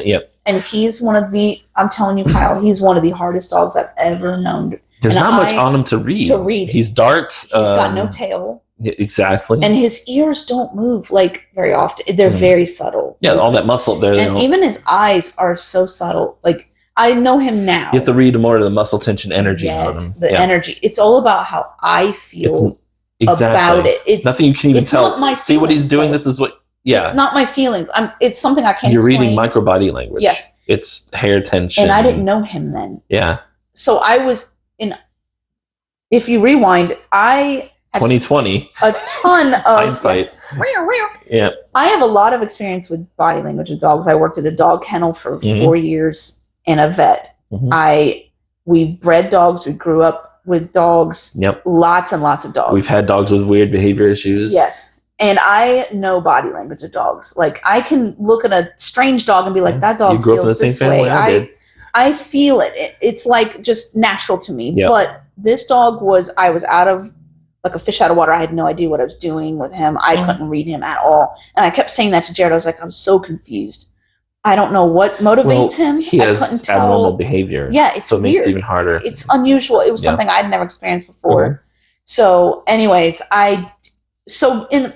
And he's one of the. I'm telling you, Kyle, he's one of the hardest dogs I've ever known. There's not much on him to read. He's dark. He's got no tail. Exactly. And his ears don't move like very often. They're very subtle. Yeah, all that muscle there. And even his eyes are so subtle. Like, I know him now. You have to read more of the muscle tension energy on him. The energy. It's all about how I feel about it. It's nothing you can even tell. Not my see what he's doing. This is what. Yeah. It's not my feelings. It's something I can't You're explain. reading micro body language. Yes. It's hair tension. And I didn't know him then. Yeah. So I was in. If you rewind, I. 2020. A ton of hindsight. Yeah. I have a lot of experience with body language with dogs. I worked at a dog kennel for 4 years and a vet. We bred dogs. We grew up with dogs. Yep. Lots and lots of dogs. We've had dogs with weird behavior issues. Yes. And I know body language of dogs. Like, I can look at a strange dog and be like, that dog you grew feels up in the same this family way. I did. I feel it. It's like just natural to me. Yep. But this dog I was out of, like a fish out of water. I had no idea what I was doing with him. I couldn't read him at all. And I kept saying that to Jared. I was like, I'm so confused. I don't know what motivates him. He has abnormal behavior. Yeah, it's so it weird. makes it even harder. It's unusual. It was something I'd never experienced before. So anyways, in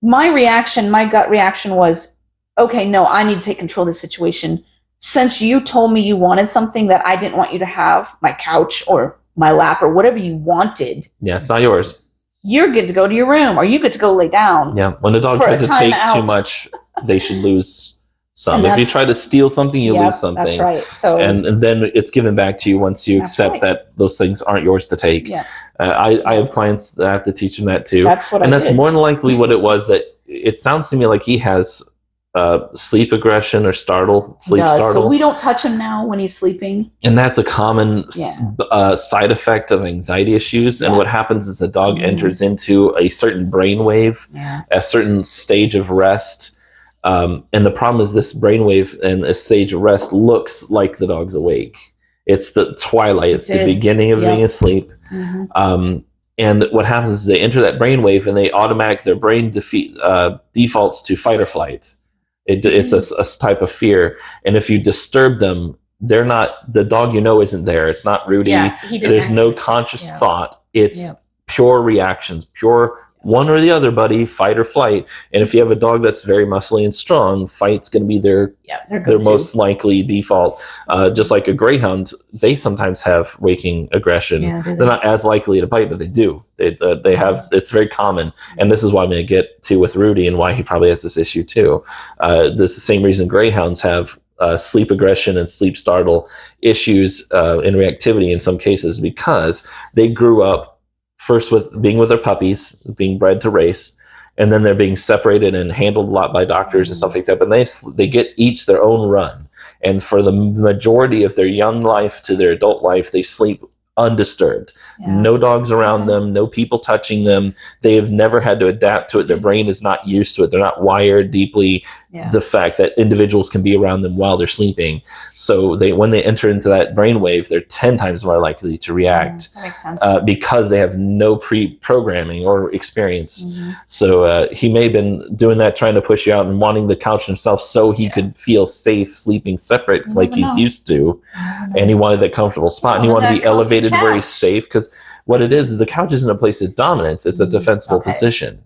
my reaction, my gut reaction was, okay, no, I need to take control of this situation. Since you told me you wanted something that I didn't want you to have, my couch or my lap or whatever you wanted. Yeah, it's not yours. You're good to go to your room, or you get to go lay down. Yeah, when the dog tries to take too much, they should lose some. If you try to steal something, you lose something. That's right. So and then it's given back to you once you accept that those things aren't yours to take. Yeah. I have clients that I have to teach them that too. That's what that's more than likely what it was. That it sounds to me like he has sleep aggression or startle. So we don't touch him now when he's sleeping. And that's a common side effect of anxiety issues. And what happens is the dog enters into a certain brainwave, a certain stage of rest. And the problem is this brainwave and a stage of rest looks like the dog's awake. It's the twilight. It's the beginning of being asleep. And what happens is they enter that brainwave and their brain defaults to fight or flight. It's a type of fear, and if you disturb them, the dog isn't there. It's not Rudy. There's no conscious thought. It's pure reactions, pure one or the other, buddy, fight or flight. And if you have a dog that's very muscly and strong, fight's going to be their most likely default. Just like a greyhound, they sometimes have waking aggression. They're not as likely to bite, but they do. They have. It's very common, and this is what I'm going to get to with Rudy and why he probably has this issue too. This is the same reason greyhounds have sleep aggression and sleep startle issues in reactivity in some cases, because they grew up first with being with their puppies, being bred to race, and then they're being separated and handled a lot by doctors and stuff like that. But they get each their own run. And for the majority of their young life to their adult life, they sleep undisturbed. No dogs around them, no people touching them. They have never had to adapt to it. Their brain is not used to it. They're not wired deeply. Yeah. the fact that individuals can be around them while they're sleeping. So when they enter into that brainwave, they're 10 times more likely to react That makes sense. because they have no pre-programming or experience. Mm-hmm. So he may have been doing that, trying to push you out and wanting the couch himself so he could feel safe sleeping separate like he's used to. And he wanted that comfortable spot, and he wanted to be elevated where he's safe, because what it is the couch isn't a place of dominance, it's a defensible position.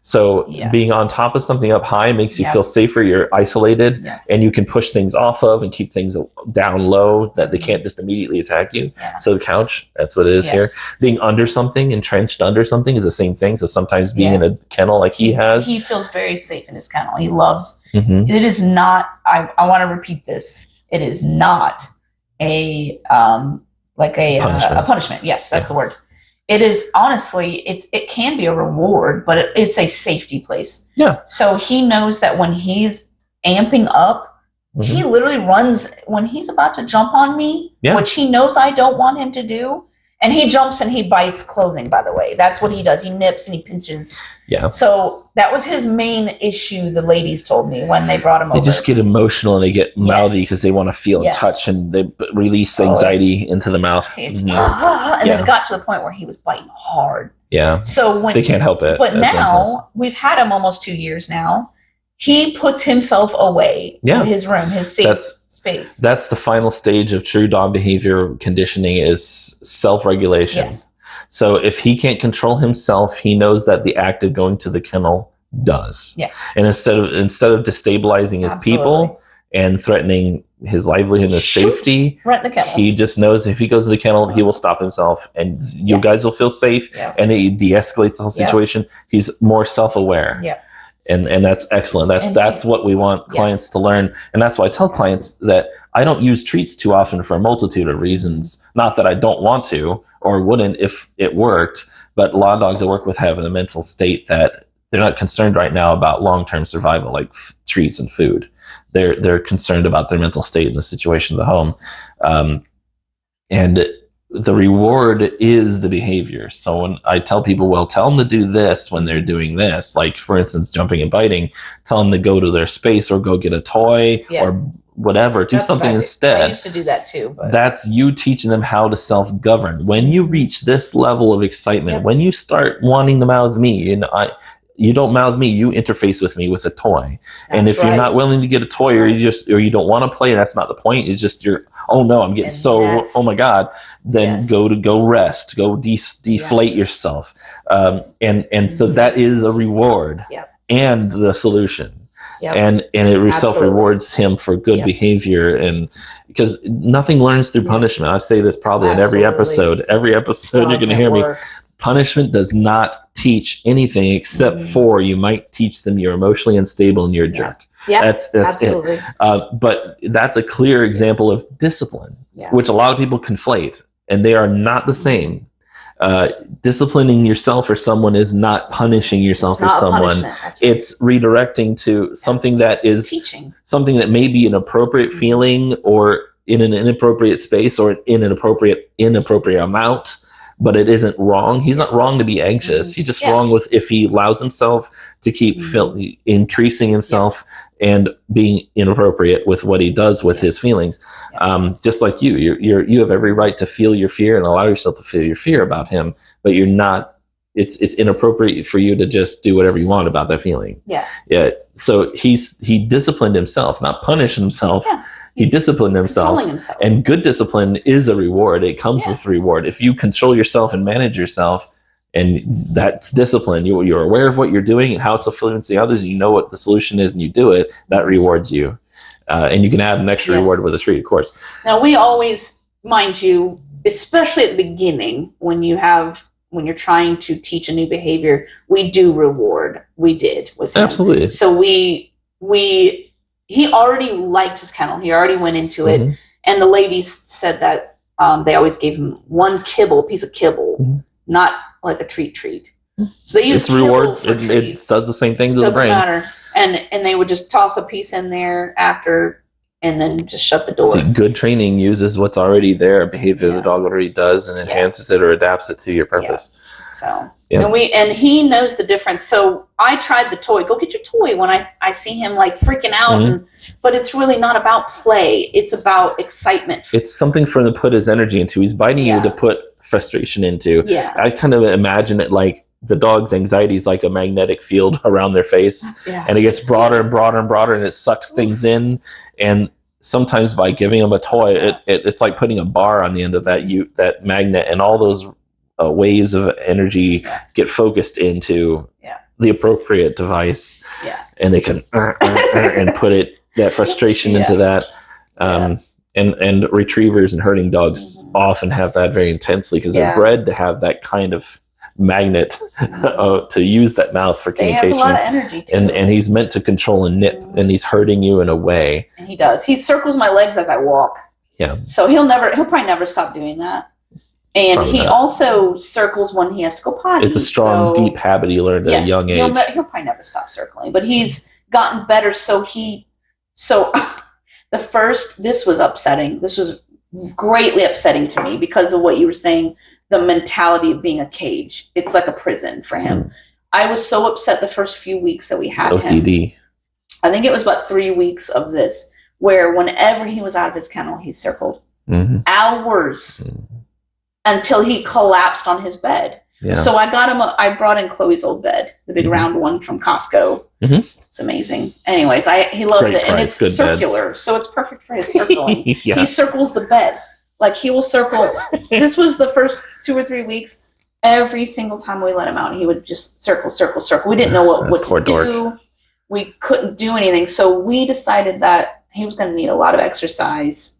So being on top of something up high makes you feel safer. You're isolated, and you can push things off of and keep things down low that they can't just immediately attack you. So the couch, that's what it is here. Being under something, entrenched under something, is the same thing. So sometimes being in a kennel like he has. He feels very safe in his kennel. He loves, it is not, I want to repeat this, it is not a punishment. Yes, that's the word. It is, honestly, it can be a reward, but it's a safety place. Yeah. So he knows that when he's amping up, he literally runs when he's about to jump on me, which he knows I don't want him to do. And he jumps and he bites clothing, by the way. That's what he does. He nips and he pinches. Yeah. So that was his main issue, the ladies told me when they brought him over. They just get emotional and they get mouthy because they want to feel and touch, and they release anxiety into the mouth. And then it got to the point where he was biting hard. Yeah. So when they can't help it. But now, we've had him almost 2 years now. He puts himself away in his room, his safe space. That's the final stage of true dog behavior conditioning, is self-regulation. Yes. So if he can't control himself, he knows that the act of going to the kennel does. Yeah. And instead of destabilizing his people and threatening his livelihood and his safety, he just knows if he goes to the kennel, he will stop himself, and you guys will feel safe, and it de-escalates the whole situation. He's more self-aware. Yeah. And that's excellent. That's what we want clients to learn. And that's why I tell clients that I don't use treats too often for a multitude of reasons. Not that I don't want to or wouldn't if it worked, but a lot of dogs I work with have a mental state that they're not concerned right now about long-term survival, like treats and food. They're concerned about their mental state and the situation of the home. And the reward is the behavior. So when I tell people, well, tell them to do this when they're doing this, like for instance, jumping and biting, tell them to go to their space or go get a toy or whatever, do something instead. I used to do that too. But that's you teaching them how to self-govern. When you reach this level of excitement, when you start wanting to mouth me, and you don't mouth me, you interface with me with a toy. And if you're not willing to get a toy, or you don't want to play, that's not the point. It's just oh no, I'm getting oh my God, then go rest, go deflate yourself. And so that is a reward and the solution. And it self-rewards him for good behavior, and because nothing learns through punishment. I say this probably in every episode. Every episode you're going to hear me. Punishment does not teach anything except for you might teach them you're emotionally unstable and you're a jerk. Yeah, that's absolutely it. But that's a clear example of discipline, which a lot of people conflate, and they are not the same. Disciplining yourself for someone is not punishing yourself for someone. It's redirecting to something that is teaching, something that may be an appropriate feeling or in an inappropriate space or in an inappropriate amount. But it isn't wrong. He's not wrong to be anxious. He's just wrong with if he allows himself to keep increasing himself and being inappropriate with what he does with his feelings. Just like you have every right to feel your fear and allow yourself to feel your fear about him, but you're not. It's inappropriate for you to just do whatever you want about that feeling. Yeah. So he disciplined himself, not punished himself. Yeah. He disciplined himself, and good discipline is a reward. It comes with reward. If you control yourself and manage yourself, and that's discipline, you're aware of what you're doing and how it's influencing others, and you know what the solution is and you do it, that rewards you. And you can add an extra reward with a treat, of course. Now, we always, mind you, especially at the beginning, when you're trying to teach a new behavior, we do reward. We did with him. Absolutely. So he already liked his kennel. He already went into it. And the ladies said that they always gave him one piece of kibble, not like a treat. So they used reward. It does the same thing to the brain. Doesn't matter. And they would just toss a piece in there after and then just shut the door. See, good training uses what's already there, behavior the dog already does, and enhances it or adapts it to your purpose. So, and he knows the difference. So I tried the toy. Go get your toy when I see him like freaking out. But it's really not about play. It's about excitement. It's something for him to put his energy into. He's biting you to put frustration into. I kind of imagine it like the dog's anxiety is like a magnetic field around their face, and it gets broader and broader and broader, and it sucks things in. And sometimes by giving them a toy, it's like putting a bar on the end of that magnet, and all those waves of energy get focused into the appropriate device, and they can and put that frustration into that. And retrievers and herding dogs often have that very intensely because they're bred to have that kind of magnet to use that mouth for communication. They have a lot of energy too. And he's meant to control and nip, and he's hurting you in a way. And he does. He circles my legs as I walk. Yeah. So he'll probably never stop doing that. And probably he also circles when he has to go potty. It's a strong, deep habit he learned at a young age. He'll probably never stop circling, but he's gotten better. This was upsetting. This was greatly upsetting to me because of what you were saying. The mentality of being a cage. It's like a prison for him. I was so upset the first few weeks that we had OCD. him. I think it was about 3 weeks of this, where whenever he was out of his kennel, he circled hours until he collapsed on his bed. Yeah. So I brought in Chloe's old bed, the big round one from Costco. It's amazing. Anyways, he loves it. And it's circular, so it's perfect for his circling. He circles the bed. Like he will circle. This was the first 2 or 3 weeks. Every single time we let him out, he would just circle. We didn't know what to do. We couldn't do anything. So we decided that he was going to need a lot of exercise.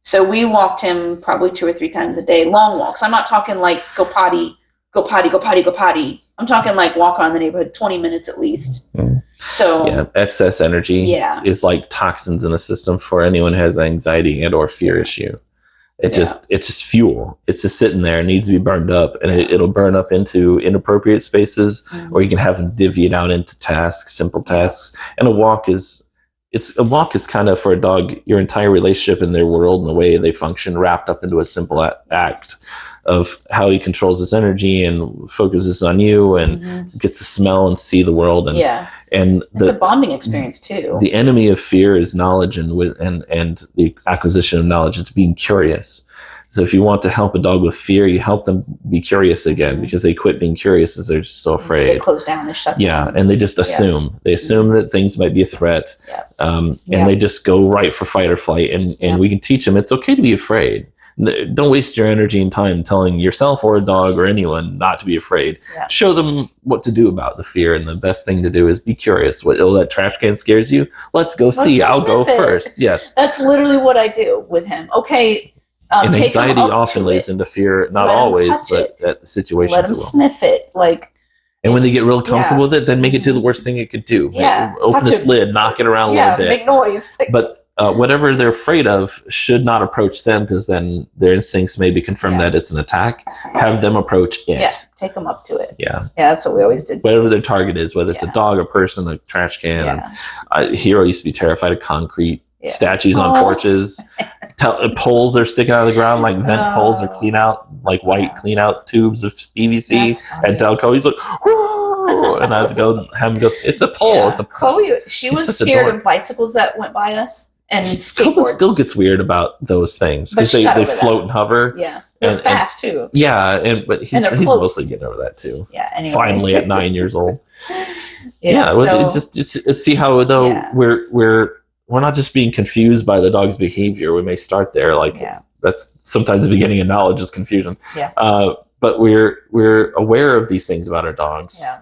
So we walked him probably 2 or 3 times a day, long walks. I'm not talking like go potty. I'm talking like walk around the neighborhood 20 minutes at least. So excess energy is like toxins in the system for anyone who has anxiety and or fear issue. It's just fuel. It's just sitting there. It needs to be burned up, and it'll burn up into inappropriate spaces, or you can have them divvy it out into tasks, simple tasks. And a walk is kind of, for a dog, your entire relationship in their world and the way they function wrapped up into a simple act of how he controls his energy and focuses on you and gets to smell and see the world. And it's a bonding experience too. The enemy of fear is knowledge, and the acquisition of knowledge is being curious. So if you want to help a dog with fear, you help them be curious again, because they quit being curious as they're just so afraid. So they close down, they shut down. Yeah, and they just assume. They assume that things might be a threat, and they just go right for fight or flight. And we can teach them it's okay to be afraid. Don't waste your energy and time telling yourself or a dog or anyone not to be afraid. Show them what to do about the fear, and the best thing to do is be curious. What that trash can scares you? Let's go see. I'll go first. Yes, that's literally what I do with him. Okay, and anxiety often leads into fear. Not always, but at the situations. Let him sniff it, And when they get real comfortable with it, then make it do the worst thing it could do. Open its lid, knock it around a little bit. Make noise. But whatever they're afraid of should not approach them, because then their instincts may be confirmed that it's an attack. Have them approach it. Yeah, take them up to it. Yeah, that's what we always did. Whatever their target is, whether it's a dog, a person, a trash can. Hero used to be terrified of concrete. Statues on porches. Poles are sticking out of the ground, like vent poles or clean out, like white clean out tubes of PVC. At Delco, he's like, whoo! And I have to go, have him go, it's a pole. It's a pole. Chloe, she was scared of bicycles that went by us. And skateboards. Still gets weird about those things because they float and hover. Yeah, they're fast too. Yeah, but he's mostly getting over that too. Yeah, anyway. Finally at 9 years old. See how though we're not just being confused by the dog's behavior. We may start there, that's sometimes the beginning of knowledge is confusion. But we're aware of these things about our dogs. Yeah.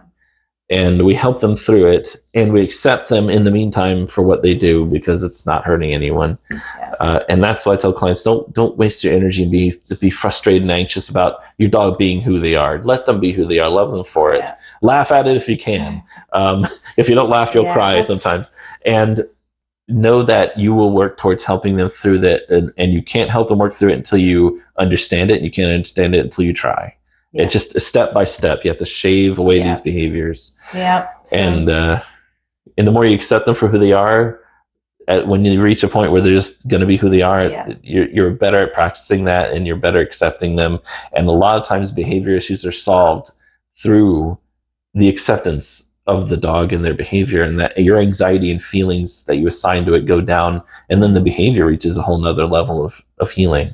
And we help them through it, and we accept them in the meantime for what they do, because it's not hurting anyone. And that's why I tell clients, don't waste your energy and be frustrated and anxious about your dog being who they are. Let them be who they are. Love them for it. Laugh at it if you can. If you don't laugh, you'll cry sometimes. And know that you will work towards helping them through that, and you can't help them work through it until you understand it. And you can't understand it until you try. It's just step by step. You have to shave away these behaviors. And the more you accept them for who they are, when you reach a point where they're just going to be who they are, Yeah. you're better at practicing that, and you're better accepting them. And a lot of times behavior issues are solved through the acceptance of the dog and their behavior, and that your anxiety and feelings that you assign to it go down, and then the behavior reaches a whole nother level of healing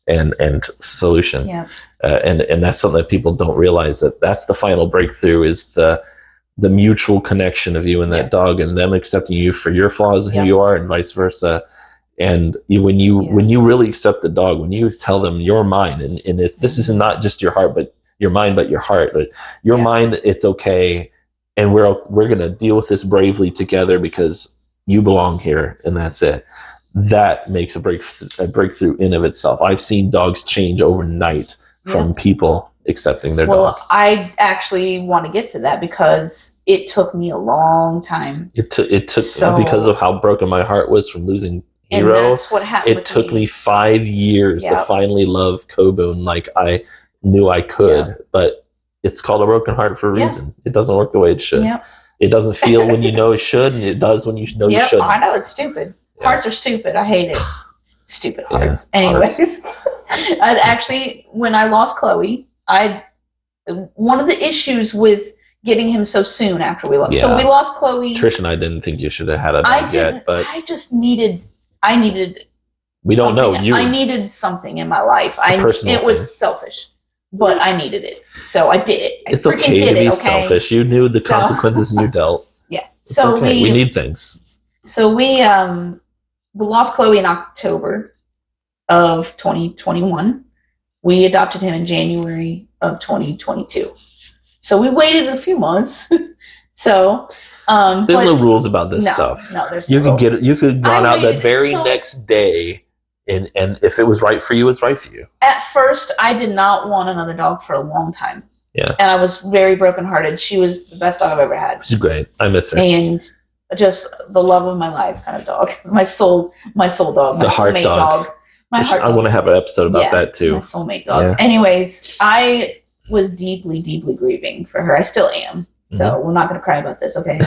and solution. Yeah. And that's something that people don't realize, that's the final breakthrough, is the mutual connection of you and that dog, and them accepting you for your flaws and who you are, and vice versa. And when you really accept the dog, when you tell them you're mine, and this is not just your heart, but your mind, but your heart, but your mind, it's okay, and we're going to deal with this bravely together because you belong here, and that's it. That makes a breakthrough in of itself. I've seen dogs change overnight from people accepting their dog. Well, I actually want to get to that because it took me a long time. It took because of how broken my heart was from losing Hero. And that's what happened. It took me 5 years to finally love Kobun like I knew I could, but it's called a broken heart for a reason. It doesn't work the way it should. It doesn't feel when you know it should, and it does when you know you shouldn't. I know it's stupid. Hearts are stupid. I hate it. Stupid hearts. Anyways, I actually, when I lost Chloe, one of the issues with getting him so soon after we lost. So we lost Chloe. Trish and I didn't think you should have had a dog yet, but I just needed. I needed. We don't know you. I needed something in my life. It was selfish, but I needed it, so I did it. It's okay to be selfish. You knew the consequences, and you dealt. So we need things. So we lost Chloe in October of 2021. We adopted him in January of 2022. So we waited a few months. So there's no rules about this stuff. No, there's you could get it. You could gone out that very next day, and if it was right for you, it's right for you. At first, I did not want another dog for a long time. Yeah, and I was very brokenhearted. She was the best dog I've ever had. She's great. I miss her. And just the love of my life kind of dog. My soul dog. My soulmate dog. I want to have an episode about that too. My soulmate dog. Yeah. Anyways, I was deeply, deeply grieving for her. I still am. So we're not going to cry about this, okay?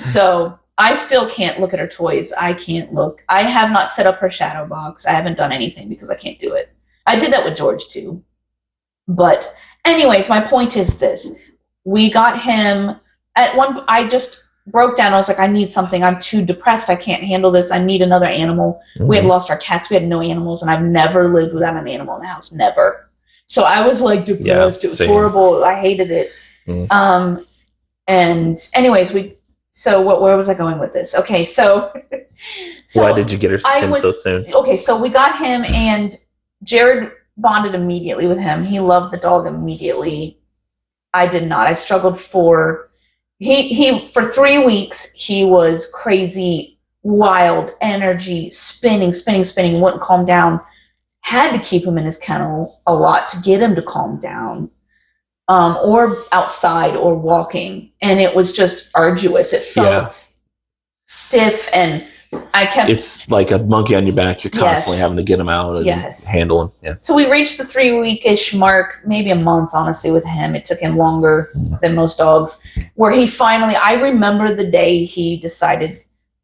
So I still can't look at her toys. I can't look. I have not set up her shadow box. I haven't done anything because I can't do it. I did that with George too. But anyways, my point is this. We got him at one. I just broke down. I was like, I need something. I'm too depressed. I can't handle this. I need another animal. We had lost our cats. We had no animals. And I've never lived without an animal in the house. Never. So I was like depressed. It was horrible. I hated it. And anyways, where was I going with this? Okay, so why did you get him so soon? Okay, so we got him, and Jared bonded immediately with him. He loved the dog immediately. I did not. I struggled for 3 weeks. He was crazy, wild, energy, spinning, wouldn't calm down. Had to keep him in his kennel a lot to get him to calm down, or outside or walking. And it was just arduous. It felt stiff, and I kept... It's like a monkey on your back. You're constantly having to get him out and handle him. Yeah. So we reached the 3-week-ish mark, maybe a month, honestly, with him. It took him longer than most dogs, where he finally... I remember the day he decided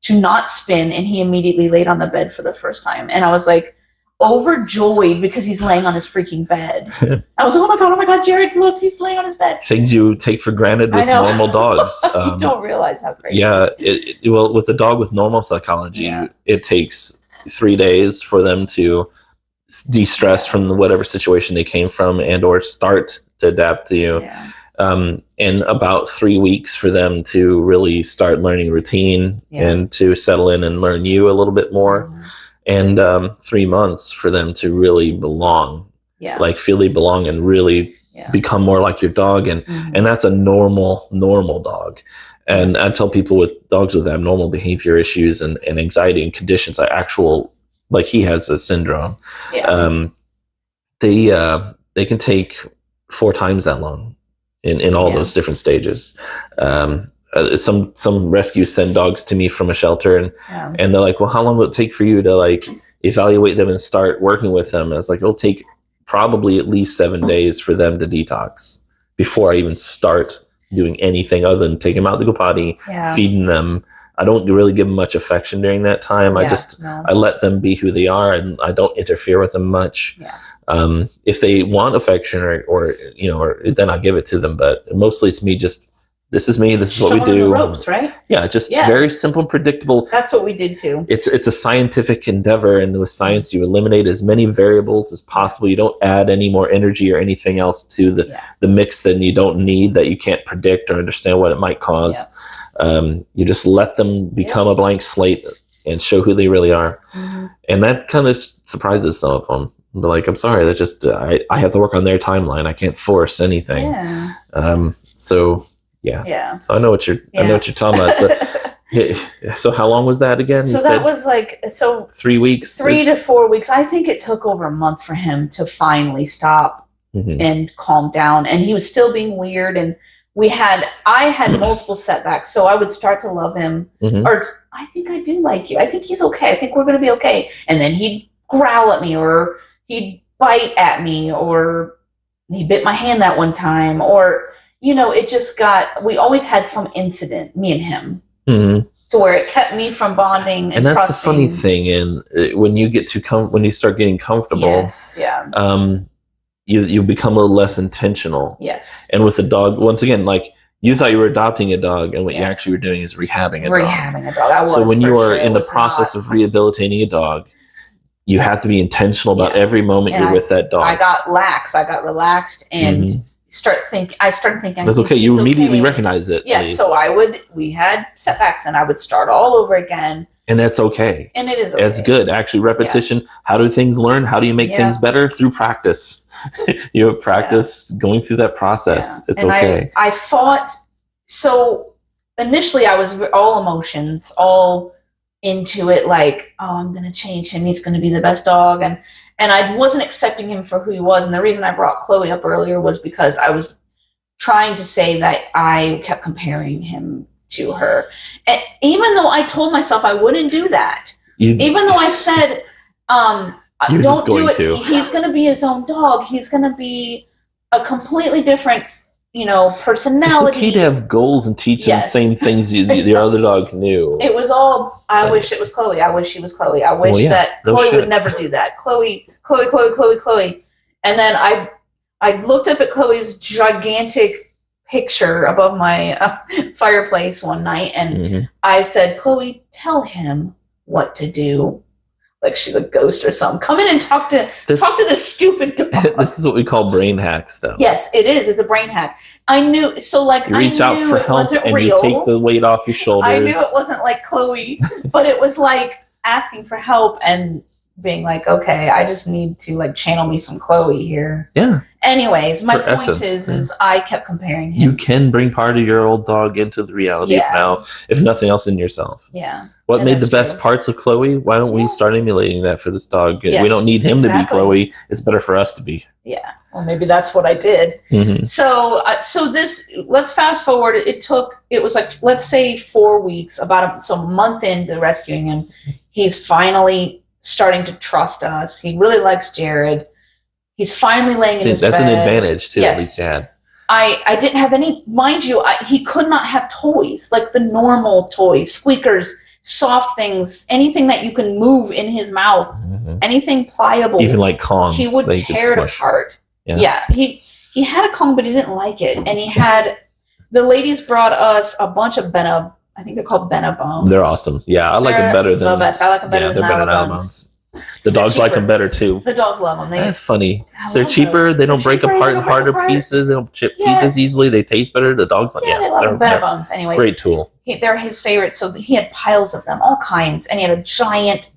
to not spin, and he immediately laid on the bed for the first time. And I was like, overjoyed because he's laying on his freaking bed. I was like, oh my god, Jared, look, he's laying on his bed. Things you take for granted with normal dogs. You don't realize how crazy. Yeah, well, with a dog with normal psychology, it takes 3 days for them to de-stress from whatever situation they came from and or start to adapt to you. And about 3 weeks for them to really start learning routine and to settle in and learn you a little bit more. And 3 months for them to really belong, like feel they belong and really become more like your dog. And that's a normal dog. And I tell people with dogs with abnormal behavior issues and anxiety and conditions, like he has a syndrome, they can take 4 times that long in all those different stages. Some rescues send dogs to me from a shelter, and they're like, well, how long will it take for you to like evaluate them and start working with them? And it's like, it'll take probably at least 7 days for them to detox before I even start doing anything other than taking them out to go potty, feeding them, I don't really give them much affection during that time. Yeah, I let them be who they are, and I don't interfere with them much. Yeah. If they want affection or then I give it to them. But mostly it's me just, this is me. This is what we Showing them do. the ropes, right? Yeah, just very simple and predictable. That's what we did too. It's a scientific endeavor, and with science, you eliminate as many variables as possible. You don't add any more energy or anything else to the mix that you don't need, that you can't predict or understand what it might cause. You just let them become a blank slate and show who they really are. Mm-hmm. And that kind of surprises some of them. But like, I'm sorry, that's just I have to work on their timeline. I can't force anything. Yeah. Yeah. So I know what you're talking about. So how long was that again? So that was like 3 weeks. 3 to 4 weeks. I think it took over a month for him to finally stop and calm down. And he was still being weird, and I had multiple setbacks. So I would start to love him, or I think I do like you. I think he's okay. I think we're going to be okay. And then he'd growl at me, or he'd bite at me, or he bit my hand that one time, or it just we always had some incident, me and him, to where it kept me from bonding and that's trusting. the funny thing. And when you get when you start getting comfortable, you become a little less intentional. Yes. And with a dog, once again, like you thought you were adopting a dog, and what you actually were doing is rehabbing a dog. So when you are in the process of rehabilitating a dog, you have to be intentional about every moment you're with that dog. I got lax. I got relaxed, and I started thinking that's okay. You immediately recognize it. Yes. So we had setbacks, and I would start all over again. And that's okay. And it is okay. It's good. Actually, repetition. Yeah. How do things learn? How do you make things better? Through practice. You have practice going through that process. Yeah. It's okay. I fought. So initially I was all emotions, all into it, like, oh, I'm going to change him. He's going to be the best dog. And I wasn't accepting him for who he was. And the reason I brought Chloe up earlier was because I was trying to say that I kept comparing him to her. And even though I told myself I wouldn't do that, even though I said, don't do it. He's going to be his own dog. He's going to be a completely different, personality. It's okay to have goals and teach them the same things the other dog knew. It was all, I wish it was Chloe. I wish she was Chloe. I wish that Chloe would never do that. Chloe. And then I looked up at Chloe's gigantic picture above my fireplace one night, and I said, Chloe, tell him what to do. Like she's a ghost or something. Come in and talk to this stupid dog. This is what we call brain hacks, though. Yes, it is. It's a brain hack. I knew. So like, you reach out for help, and real. You take the weight off your shoulders. I knew it wasn't like Chloe, but it was like asking for help and being like, okay, I just need to like channel me some Chloe here. Yeah. Anyways, my point is I kept comparing him. You can bring part of your old dog into the reality of now, if nothing else, in yourself. Yeah. What made the best parts of Chloe? Why don't we start emulating that for this dog? Yes, we don't need him to be Chloe. It's better for us to be. Yeah. Well, maybe that's what I did. So let's fast forward. It was like, let's say 4 weeks, a month into rescuing him. He's finally starting to trust us. He really likes Jared. He's finally laying in his bed. That's an advantage too, at least, Chad. I didn't have any, mind you, he could not have toys, like the normal toys, squeakers, soft things, anything that you can move in his mouth, anything pliable. Even like Kongs. He would tear it apart. Yeah. He had a Kong, but he didn't like it. And he had, the ladies brought us a bunch of I think they're called Benabones. They're awesome. Yeah, I like them better than the best. I like them better than Alabones. The dogs like them better too. The dogs love them. That's funny. They're cheaper. They don't break apart in harder pieces. They don't chip teeth as easily. They taste better. The dogs like they love Benabones. Anyway, great tool. They're his favorite. So he had piles of them, all kinds, and he had a giant,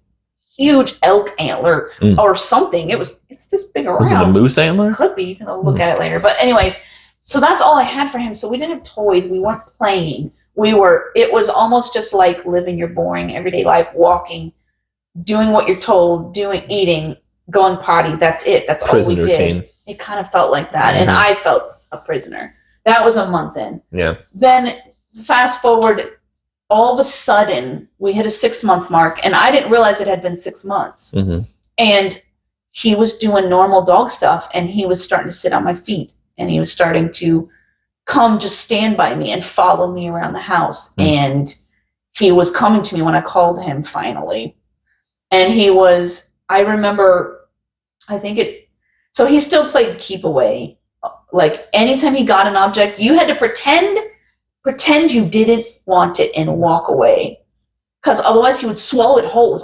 huge elk antler or something. It's this big around. Was it a moose antler? Could be. You can look at it later. But anyways, so that's all I had for him. So we didn't have toys. We weren't playing. It was almost just like living your boring everyday life, walking, doing what you're told, eating, going potty. That's it. That's all we did. Routine. It kind of felt like that. And I felt a prisoner. That was a month in. Yeah. Then fast forward, all of a sudden we hit a 6-month mark, and I didn't realize it had been 6 months. And he was doing normal dog stuff, and he was starting to sit on my feet, and he was starting to come just stand by me and follow me around the house. And he was coming to me when I called him finally. And I remember, so he still played keep away. Like anytime he got an object, you had to pretend you didn't want it and walk away. Because otherwise he would swallow it whole.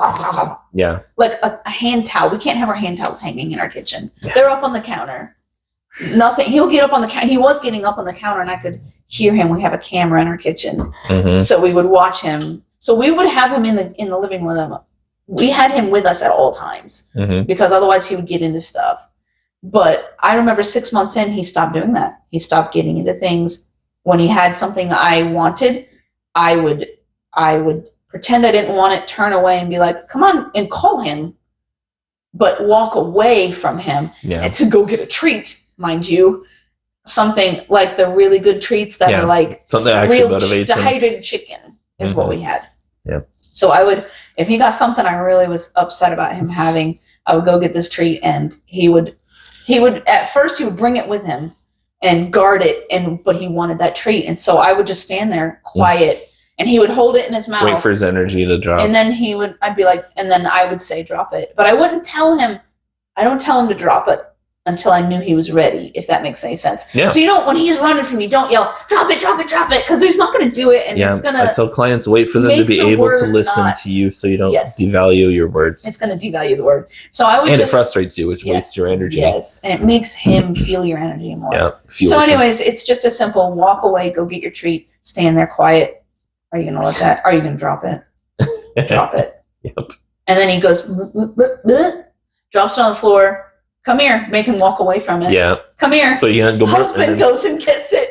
Yeah. Like a hand towel. We can't have our hand towels hanging in our kitchen. Yeah. They're up on the counter. Nothing. He'll get up on the counter. He was getting up on the counter and I could hear him. We have a camera in our kitchen. Mm-hmm. So we would watch him. So we would have him in the living room with him. We had him with us at all times because otherwise he would get into stuff. But I remember 6 months in, he stopped doing that. He stopped getting into things. When he had something I wanted, I would pretend I didn't want it, turn away and be like, come on, and call him, but walk away from him and to go get a treat, mind you. Something like the really good treats that are like something that actually motivates dehydrated chicken is what we had. Yeah. So I would, if he got something I really was upset about him having, I would go get this treat and he would at first he would bring it with him and guard it, but he wanted that treat. And so I would just stand there quiet and he would hold it in his mouth. Wait for his energy to drop. And then I'd be like, and then I would say, drop it. But I don't tell him to drop it until I knew he was ready, if that makes any sense. Yeah. So when he's running from you, don't yell, drop it, because he's not going to do it. And it's going to I tell clients, wait for them to be able to listen to you so you don't devalue your words. It's going to devalue the word. So I would it frustrates you, which wastes your energy. Yes, and it makes him feel your energy more. Yeah. So anyways, it's just a simple walk away, go get your treat, stand there quiet. Are you going to let that? Are you going to drop it? Drop it. Yep. And then he goes, drops it on the floor. Come here. Make him walk away from it. Yeah. Come here. So you go. Husband goes and gets it.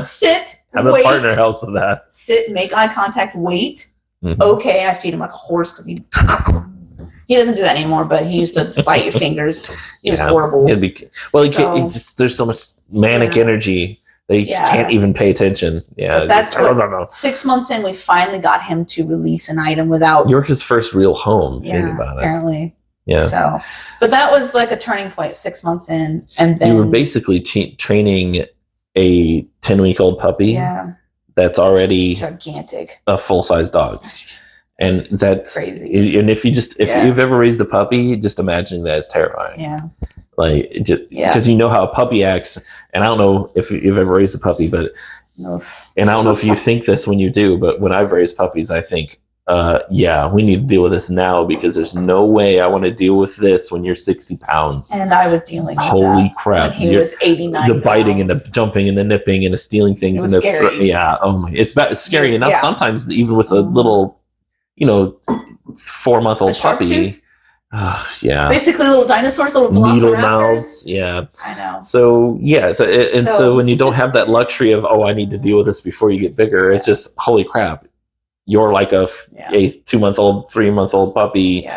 Sit. Have wait. a partner helps with that. Sit. Make eye contact. Wait. Mm-hmm. Okay. I feed him like a horse because he doesn't do that anymore. But he used to bite your fingers. He was horrible. There's so much manic energy. They can't even pay attention. Yeah. That's 6 months in, we finally got him to release an item without. You're his first real home. Think about it. Apparently. Yeah. So, but that was like a turning point 6 months in. And then you were basically training a 10-week-old puppy. Yeah. That's already gigantic. A full-size dog. And that's crazy. And if you've ever raised a puppy, just imagine that it's terrifying. Yeah. Like, because you know how a puppy acts. And I don't know if you've ever raised a puppy, but, and I don't know if you think this when you do, but when I've raised puppies, I think, we need to deal with this now because there's no way I want to deal with this when you're 60 pounds. And I was dealing with Holy crap. When he was 89 The biting and the jumping and the nipping and the stealing things. It was scary. It's scary enough sometimes, even with a little, 4-month-old puppy. Basically little dinosaurs, little needle mouths. Yeah. I know. So so when you don't have that luxury of, I need to deal with this before you get bigger, it's just, holy crap. You're like a 2-month-old, 3-month-old puppy,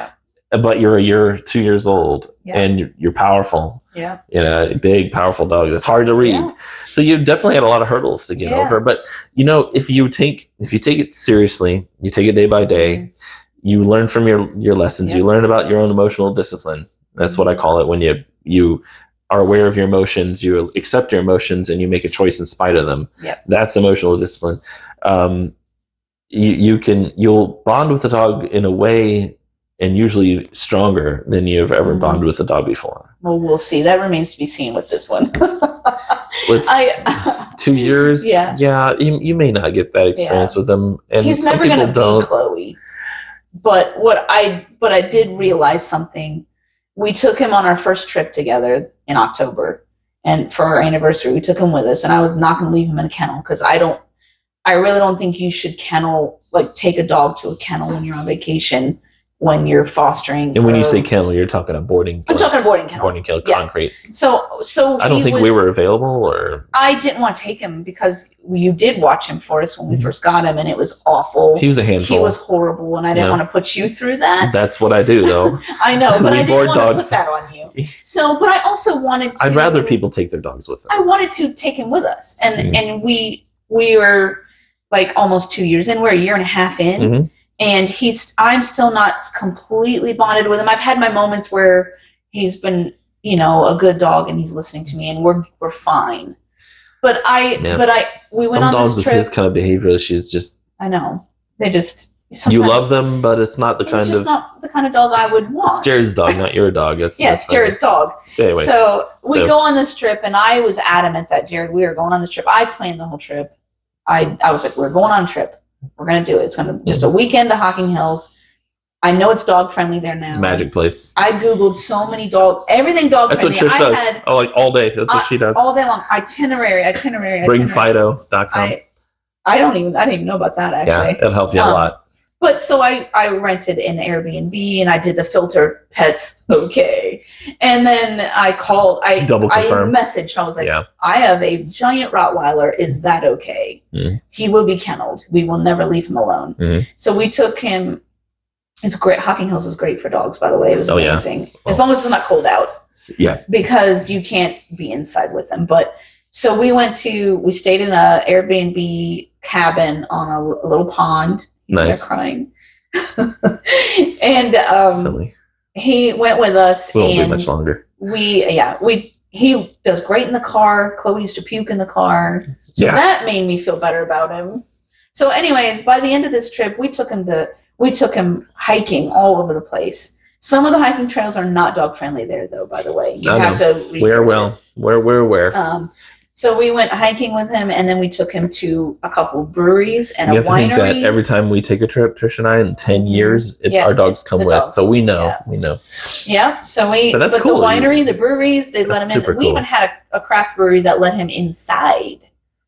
but you're 2 years old and you're powerful. Yeah. Big, powerful dog. That's hard to read. Yeah. So you definitely had a lot of hurdles to get over. But if you take it seriously, you take it day by day, you learn from your lessons. You learn about your own emotional discipline. That's what I call it. When you are aware of your emotions, you accept your emotions, and you make a choice in spite of them. Yep. That's emotional discipline. You'll bond with the dog in a way, and usually stronger than you've ever bonded with a dog before. Well, we'll see. That remains to be seen with this one. 2 years. Yeah. Yeah. You may not get that experience with them, and he's never going to be Chloe. But I did realize something. We took him on our first trip together in October, and for our anniversary, we took him with us. And I was not going to leave him in a kennel because I really don't think you should take a dog to a kennel when you're on vacation, when you're fostering. And when you say kennel, you're talking a boarding kennel. I'm talking a boarding kennel. Boarding kennel, concrete. So I don't think we were available, or I didn't want to take him because you did watch him for us when we first got him, and it was awful. He was a handful. He was horrible, and I didn't want to put you through that. That's what I do, though. I know, but I didn't want to put that on you. So, but I also wanted to. I'd rather people take their dogs with them. I wanted to take him with us, and we were like almost 2 years in. We're a year and a half in. Mm-hmm. And I'm still not completely bonded with him. I've had my moments where he's been, a good dog and he's listening to me and we're fine. But we went on this trip. Some dogs with his kind of behavior issues just. I know. They just You sometimes- love them, but it's not the It's kind just of. not the kind of dog I would want. It's Jared's dog, not your dog. That's Yeah, it's fine. Jared's dog. Anyway, So we go on this trip, and I was adamant that Jared, we were going on this trip. I planned the whole trip. I was like, we're going on a trip. We're gonna do it. It's gonna just a weekend to Hocking Hills. I know it's dog friendly there now. it's a magic place. I googled so many everything dog That's friendly. what Trish does. Had Like all day. That's what she does. all day long. Itinerary. BringFido.com. I didn't even know about that Yeah, actually. it'll help you a lot. But so I rented an Airbnb and I did the filter pets okay. And then I called Double confirm. I messaged, I was like, Yeah. I have a giant Rottweiler, is that okay? Mm. He will be kenneled. We will never leave him alone. Mm. So we took him. It's great. Hocking Hills is great for dogs, by the way. It was Yeah. amazing. As long as it's not cold out. Yeah. Because you can't be inside with them. But so we stayed in a Airbnb cabin on a little pond. He's Nice. there crying. And Silly. he went with us. We won't be and much longer. he does great in the car. Chloe used to puke in the car. So Yeah. that made me feel better about him. So anyways, by the end of this trip, we took him hiking all over the place. Some of the hiking trails are not dog friendly there though, by the way. You have to research Where? So we went hiking with him, and then we took him to a couple breweries and You a have to think that winery. every time we take a trip, Trish and I, in 10 years, Yeah, our dogs come the with. dogs. So we know. Yeah. We know. Yeah, so But that's but cool. the winery, the breweries, they let That's him in. super We cool. even had a craft brewery that let him inside.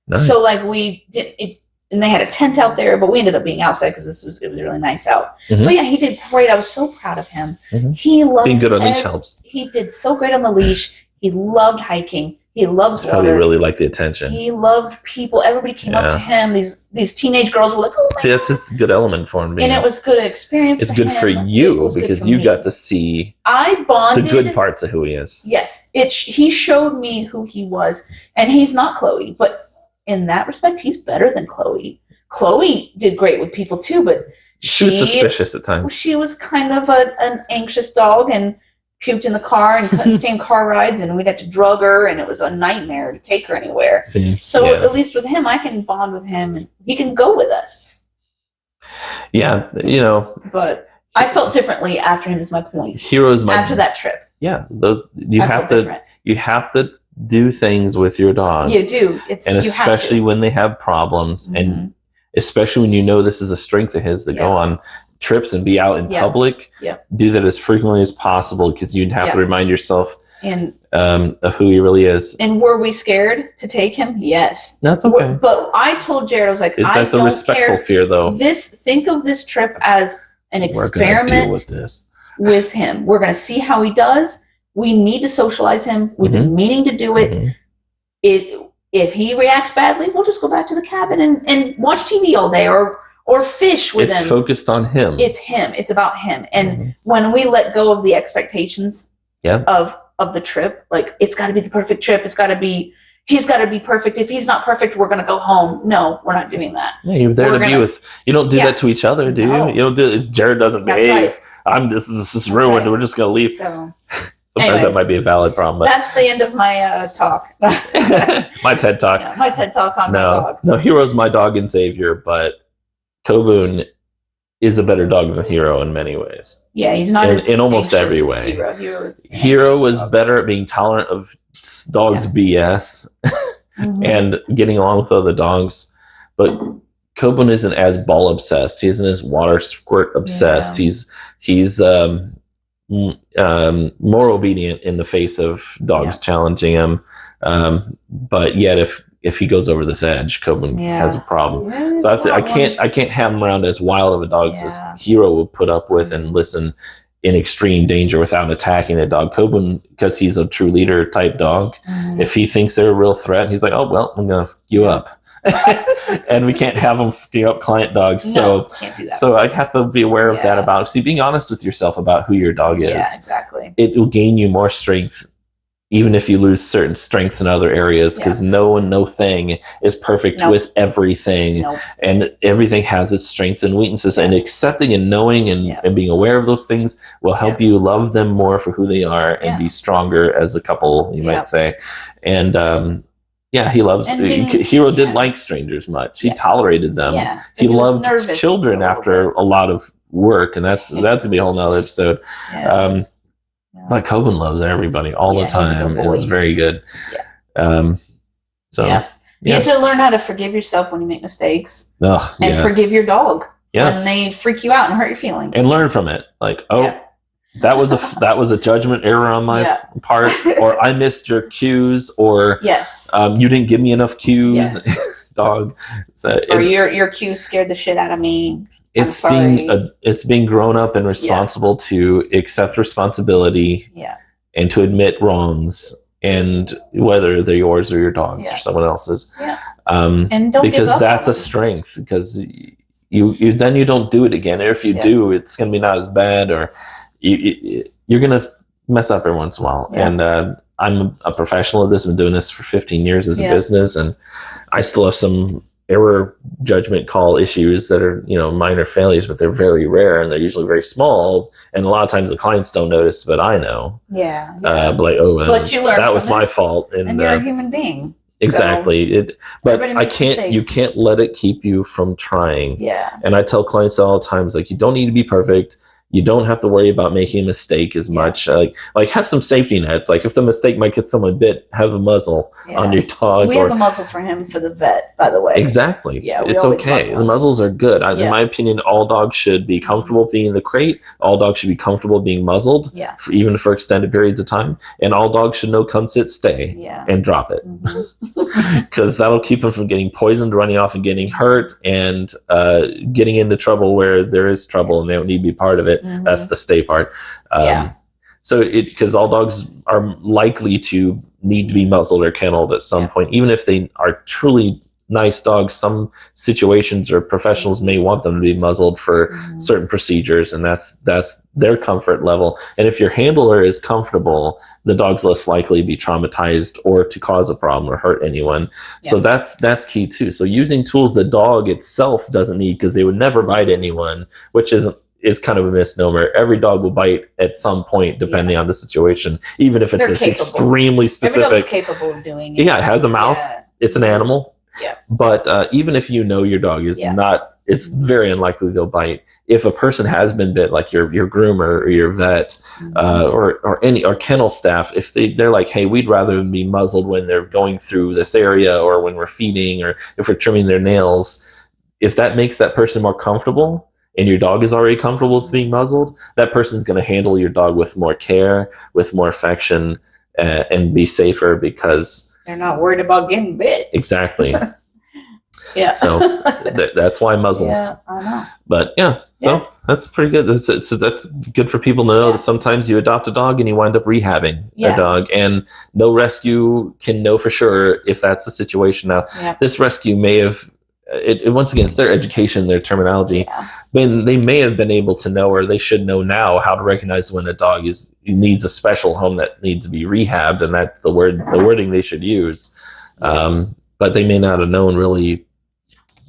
Nice. So like we did it, and they had a tent out there, but we ended up being outside because it was really nice out. Mhm. But yeah, he did great. I was so proud of him. Mhm. He loved Being good on leash helps. He did so great on the leash. He loved hiking. He loves Probably water. really like the attention. He loved people. Everybody came up Yeah. to him. These teenage girls were like, "Oh my See, that's God." just a good element for him. And it was good experience. It's for good him. for It you was good because for you me. got to see I the bonded. good parts of who he is. Yes, he showed me who he was, and he's not Chloe, but in that respect, he's better than Chloe. Chloe did great with people too, but She was suspicious at times. She was kind of an anxious dog and puked in the car and couldn't stand car rides, and we'd have to drug her, and it was a nightmare to take her anywhere. See, So yeah. at least with him, I can bond with him, and he can go with us. Yeah, you know, But I felt differently after him. Is my point. Hero's my After that trip, Yeah, those you I have felt to different. you have to do things with your dog, You do. It's and you have to. especially when they have problems, Mhm. and especially when you know this is a strength of his to go Yeah. on trips and be out in Yeah. public. Yeah. Do that as frequently as possible because you'd have to Yeah. remind yourself And of who he really is. were we scared to take him? Yes. That's okay. But I told Jared, I was like, I That's a don't respectful care. fear, though. Think of this trip as an We're gonna deal experiment with this. with him. We're going to see how he does. We need to socialize him. We've been meaning to do it. Mhm. If he reacts badly, we'll just go back to the cabin and watch TV all day or fish with It's him. focused on him. It's him. It's about him. And Mhm. when we let go of the expectations Yeah. of the trip, like it's got to be the perfect trip. He's got to be perfect. If he's not perfect, we're going to go home. No, we're not doing that. Yeah, you're there We're to be gonna- with. You don't do Yeah. that to each other, do No. you? You don't do. If Jared doesn't That's behave, right. This is That's ruined. right. We're just gonna leave. So Sometimes anyways. that might be a valid problem, but that's the end of my talk. my TED talk. Yeah, my TED talk on my dog. No, Hero's my dog and savior, but Kobun is a better dog than Hero in many ways. Yeah, he's not as In almost anxious every as way. Hero Hero was dog. better at being tolerant of dogs' BS Mhm. and getting along with other dogs, but Kobun isn't as ball obsessed. He isn't as water squirt obsessed. Yeah. He's more obedient in the face of dogs challenging him. But yet, if he goes over this edge, Kobun has a problem. Yeah, So I that can't have him around as wild of a dog as Yeah. Hero will put up with and listen in extreme danger without attacking the dog. Kobun, because he's a true leader type dog, one. Mhm. if he thinks they're a real threat, he's like, oh, well, I'm going to you up. And we can't have them fucking up client dogs. No, can't do that. So I have to be aware of that Yeah. about, see, being honest with yourself about who your dog is. Yeah, exactly. It will gain you more strength, even if you lose certain strengths in other areas, because no thing is perfect Nope. with everything. Nope. And everything has its strengths and weaknesses, and accepting and knowing and being aware of those things will help you love them more for who they are and Yeah. be stronger as a couple, you Yeah. might say. And Yeah, he loves. And being- Hero didn't yeah. like strangers much. He Yeah. tolerated them. Yeah. He was loved nervous children a little after bit. a lot of work, and that's gonna be a whole nother episode. Yeah. But Coben loves everybody all the Yeah, he's a time. good boy. It's very good. Yeah. So yeah. You have to learn how to forgive yourself when you make mistakes, Ugh, and yes. forgive your dog Yes. when they freak you out and hurt your feelings, and learn from it. Like, that was a judgment error on my part, or I missed your cues, or yes, you didn't give me enough cues, dog. So or your cue scared the shit out of me. It's being grown up and responsible to accept responsibility, and to admit wrongs, and whether they're yours or your dog's or someone else's. Yeah. And don't because give up that's on a strength, because you then you don't do it again. Or if you do, it's going to be not as bad, or you're going to mess up every once in a while. Yeah. And I'm a professional at this. I've been doing this for 15 years as a business, and I still have some error judgment call issues that are, minor failures, but they're very rare, and they're usually very small. And a lot of times the clients don't notice, but I know. Yeah. But like, but you learn that was my fault. And you're a human being. Exactly. So but you can't let it keep you from trying. Yeah. And I tell clients all the time, like, you don't need to be perfect. You don't have to worry about making a mistake as much. Like have some safety nets. Like if the mistake might get someone bit, have a muzzle on your dog. We have a muzzle for him for the vet, by the way. Exactly. Yeah, it's okay. The muzzles are good. In my opinion, all dogs should be comfortable being in the crate. All dogs should be comfortable being muzzled, even for extended periods of time. And all dogs should know come, sit, stay, and drop it. Because that'll keep them from getting poisoned, running off and getting hurt, and getting into trouble where there is trouble and they don't need to be part of it. That's the stay part. So because all dogs are likely to need to be muzzled or kenneled at some point, even if they are truly nice dogs. Some situations or professionals may want them to be muzzled for certain procedures, and that's their comfort level. And if your handler is comfortable, the dog's less likely to be traumatized or to cause a problem or hurt anyone. So that's key too. So using tools the dog itself doesn't need, because they would never bite anyone, which is kind of a misnomer. Every dog will bite at some point, depending on the situation, even if it's extremely specific. Every dog's capable of doing it. Yeah, it has a mouth. It's an animal. Yeah. But even if your dog is not, it's very unlikely they'll bite. If a person has been bit, like your groomer or your vet, or kennel staff, if they're like, hey, we'd rather be muzzled when they're going through this area, or when we're feeding, or if we're trimming their nails, if that makes that person more comfortable, and your dog is already comfortable with being muzzled, that person's going to handle your dog with more care, with more affection, and be safer, because they're not worried about getting bit. Exactly. Yeah. So that's why muzzles. Yeah, I know. But so that's pretty good. That's good for people to know that sometimes you adopt a dog and you wind up rehabbing a dog, and no rescue can know for sure if that's the situation. Now, this rescue may have, once again, it's their education, their terminology. Then they may have been able to know, or they should know now, how to recognize when a dog needs a special home that needs to be rehabbed, and that's the wording they should use. But they may not have known really,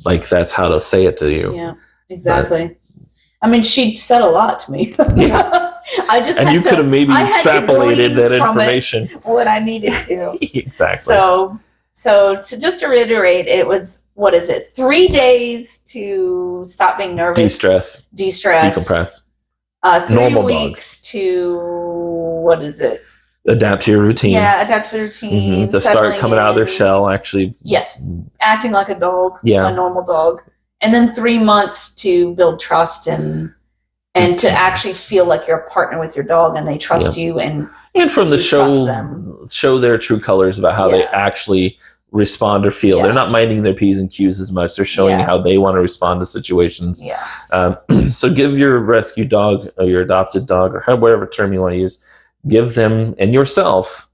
like, that's how to say it to you. Yeah, exactly. I mean, she said a lot to me. You could have maybe extrapolated that information what I needed to. Exactly. So to reiterate, it was, 3 days to stop being nervous, de-stress, decompress, 3 normal weeks dogs. To adapt to your routine. Yeah, adapt to the routine. To start coming out of their shell, actually. Yes, acting like a dog, a normal dog, and then 3 months to build trust and to actually feel like you're a partner with your dog, and they trust you, and from the show their true colors about how they actually respond or feel. They're not minding their P's and Q's as much. They're showing how they want to respond to situations. So give your rescue dog, or your adopted dog, or whatever term you want to use, give them and yourself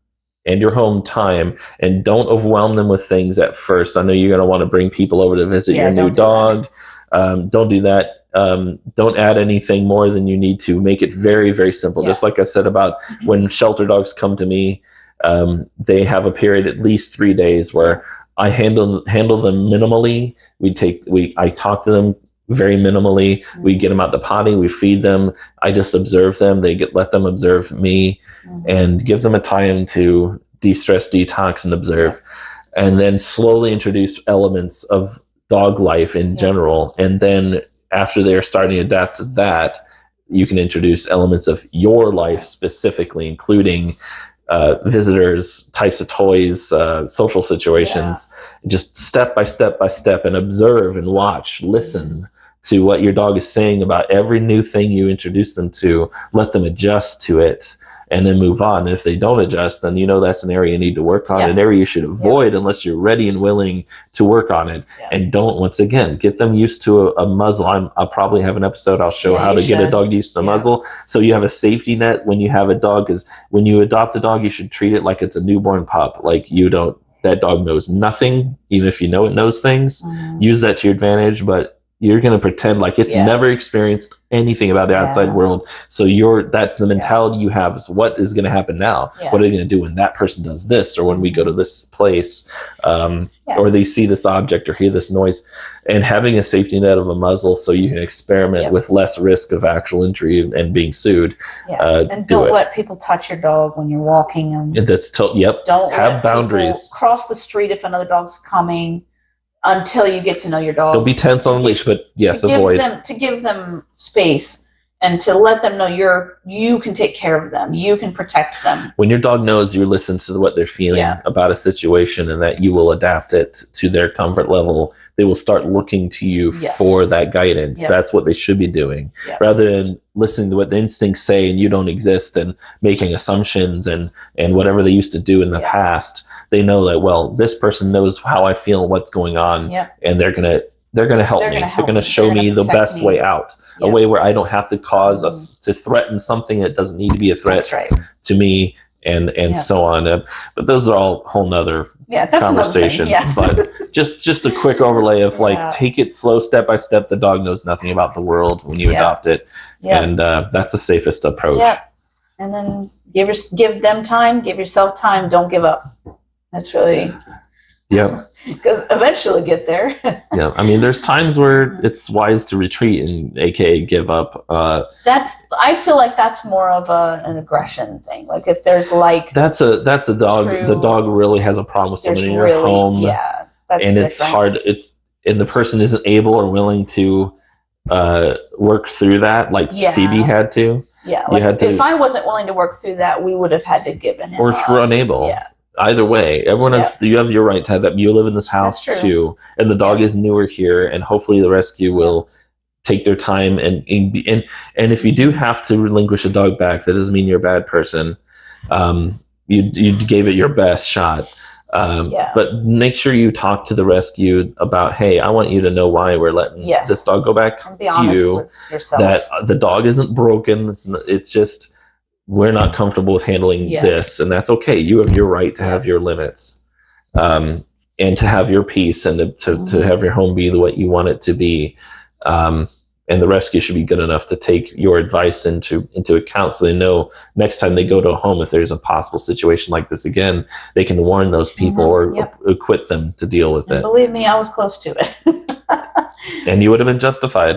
and your home time, and don't overwhelm them with things at first. I know you're going to want to bring people over to visit your new dog. Don't do that. Don't add anything more than you need to. Make it very, very simple. Just like I said about when shelter dogs come to me, they have a period, at least 3 days, where I handle them minimally. I talk to them very minimally. We get them out the potty, we feed them. I just observe them. Let them observe me, and give them a time to de-stress, detox, and observe. and then slowly introduce elements of dog life in general. And then after they're starting to adapt to that, you can introduce elements of your life specifically, including visitors, types of toys, social situations, just step by step by step, and observe and watch, listen to what your dog is saying about every new thing you introduce them to, let them adjust to it, and then move on. And if they don't adjust, then you know that's an area you need to work on, an area you should avoid unless you're ready and willing to work on it. And don't, once again, get them used to a muzzle. I'll probably have an episode I'll show how to get a dog used to a muzzle. So you have a safety net when you have a dog, because when you adopt a dog, you should treat it like it's a newborn pup. Like that dog knows nothing, even if you know it knows things. Use that to your advantage, but you're going to pretend like it's never experienced anything about the outside world. So the mentality you have is, what is going to happen now? What are they going to do when that person does this, or when we go to this place, or they see this object or hear this noise? And having a safety net of a muzzle so you can experiment with less risk of actual injury and being sued. And don't let people touch your dog when you're walking. Don't have boundaries. Cross the street if another dog's coming, until you get to know your dog. Don't be tense on a leash, but avoid. To give them space and to let them know you can take care of them. You can protect them. When your dog knows you listen to what they're feeling about a situation, and that you will adapt it to their comfort level, they will start looking to you for that guidance. That's what they should be doing, rather than listening to what the instincts say and you don't exist, and making assumptions and whatever they used to do in the past. They know that, well, this person knows how I feel and what's going on, and they're gonna help me. They're gonna show me the best way out, a way where I don't have to to threaten something that doesn't need to be a threat to me, and so on. But those are all whole nother conversations. But just a quick overlay of take it slow, step by step. The dog knows nothing about the world when you adopt it, and that's the safest approach. And then give them time, give yourself time. Don't give up. That's really, because eventually get there. I mean, there's times where it's wise to retreat and AKA give up. I feel like that's more of an aggression thing. Like if there's that's a dog. The dog really has a problem with someone in your home. And it's hard. And the person isn't able or willing to work through that, like Phoebe had to. If I wasn't willing to work through that, we would have had to give him. Or if you're unable. Either way, everyone has. You have your right to have that. You live in this house too, and the dog is newer here, and hopefully the rescue will take their time. And if you do have to relinquish a dog back, that doesn't mean you're a bad person. You gave it your best shot. But make sure you talk to the rescue about, hey, I want you to know why we're letting this dog go back to you. With yourself. That the dog isn't broken. It's just, we're not comfortable with handling this, and that's okay. You have your right to have your limits, and to have your peace, and to have your home be what you want it to be. And the rescue should be good enough to take your advice into account, so they know next time they go to a home, if there's a possible situation like this again, they can warn those people or equip them to deal with it. Believe me, I was close to it. And you would have been justified.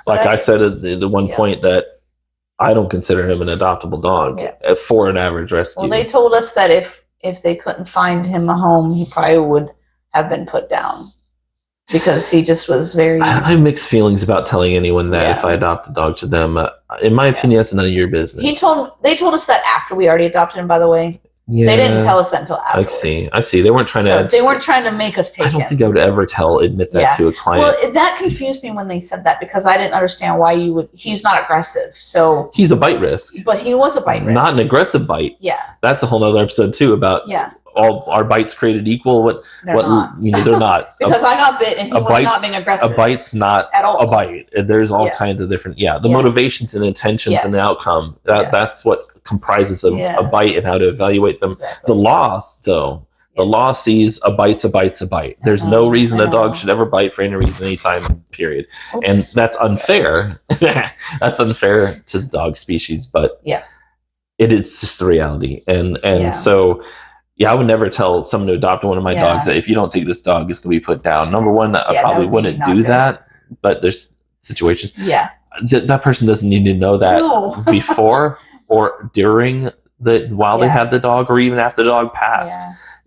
Like I said at the one point, that I don't consider him an adoptable dog for an average rescue. Well, they told us that if they couldn't find him a home, he probably would have been put down, because he just was very... I have mixed feelings about telling anyone that if I adopt a dog to them. In my opinion, that's none of your business. They told us that after we already adopted him, by the way. They didn't tell us that until afterwards. I see. They weren't trying to... They weren't trying to make us take him. I don't think I would ever admit that to a client. Well, that confused me when they said that, because I didn't understand why you would... He's not aggressive, so... He's a bite risk. But he was a bite risk. Not an aggressive bite. That's a whole other episode, too, about... all our bites created equal. They're not. They're not. Because I got bit and he was not being aggressive. A bite's not at all a bite. There's all kinds of different. The motivations and intentions and the outcome. That's what comprises a bite, and how to evaluate them. The law, though, the law sees a bite's a bite's a bite. There's no reason a dog should ever bite for any reason, anytime, period. Oops. And that's unfair. That's unfair to the dog species, but it is just the reality. And so. I would never tell someone to adopt one of my dogs that if you don't take this dog, it's going to be put down. Number one, I probably wouldn't do that, but there's situations. That person doesn't need to know that before or during while they had the dog, or even after the dog passed.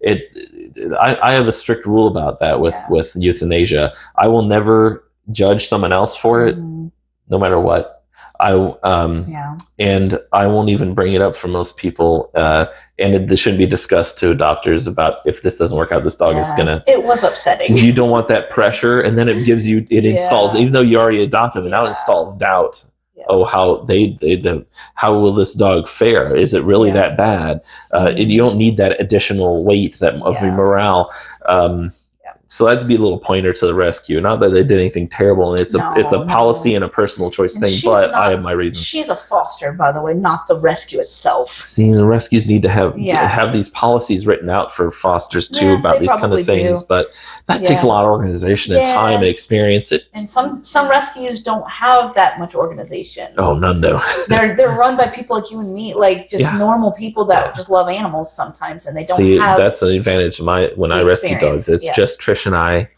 I have a strict rule about that with euthanasia. I will never judge someone else for it, no matter what. And I won't even bring it up for most people. And this shouldn't be discussed to doctors about if this doesn't work out, this dog is gonna. It was upsetting. You don't want that pressure, and then it gives you, it installs, even though you already adopted it, now it installs doubt. Yeah. Oh, how will this dog fare? Is it really that bad? You don't need that additional weight of morale. So that'd be a little pointer to the rescue. Not that they did anything terrible, and it's a policy and a personal choice thing. But I have my reasons. She's a foster, by the way, not the rescue itself. See, the rescues need to have these policies written out for fosters too about these kind of things. But that takes a lot of organization and time and experience. And some rescues don't have that much organization. Oh, none do. They're run by people like you and me, like just normal people that just love animals sometimes, and they don't have. That's an advantage of when I rescue dogs. It's just Trish and I,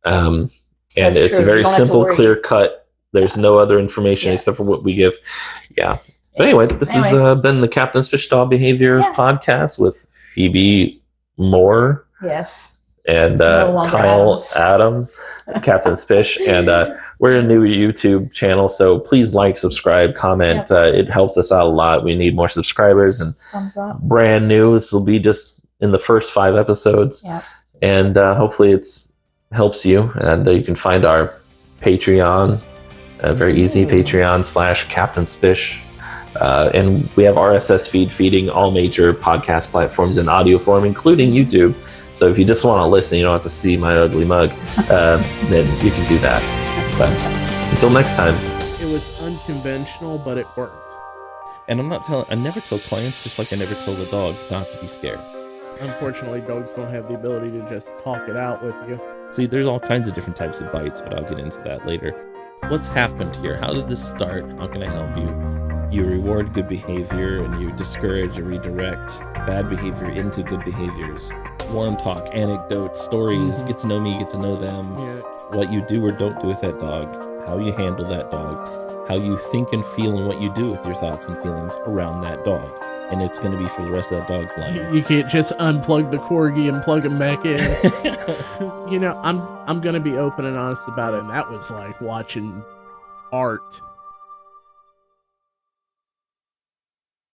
and it's a very simple, clear cut. There's no other information except for what we give. But anyway, this has been the Captain's Fish Dog Behavior podcast with Phoebe Moore. Yes. And Kyle Adams, Captain's Fish. And we're a new YouTube channel, so please like, subscribe, comment. It helps us out a lot. We need more subscribers. And thumbs up. Brand new. This will be just in the first 5 episodes. And hopefully it helps you. And you can find our Patreon, very easy, Patreon/Captain's Fish. And we have RSS feeding all major podcast platforms in audio form, including YouTube. So if you just want to listen, you don't have to see my ugly mug, then you can do that. But until next time. It was unconventional, but it worked. And I never tell clients, just like I never tell the dogs, not to be scared. Unfortunately, dogs don't have the ability to just talk it out with you. See, there's all kinds of different types of bites, but I'll get into that later. What's happened here? How did this start? How can I help you? You reward good behavior and you discourage or redirect bad behavior into good behaviors. Warm talk, anecdotes, stories, get to know me, get to know them. What you do or don't do with that dog, how you handle that dog, how you think and feel, and what you do with your thoughts and feelings around that dog. And it's going to be for the rest of that dog's life. You can't just unplug the corgi and plug him back in. I'm going to be open and honest about it. And that was like watching art.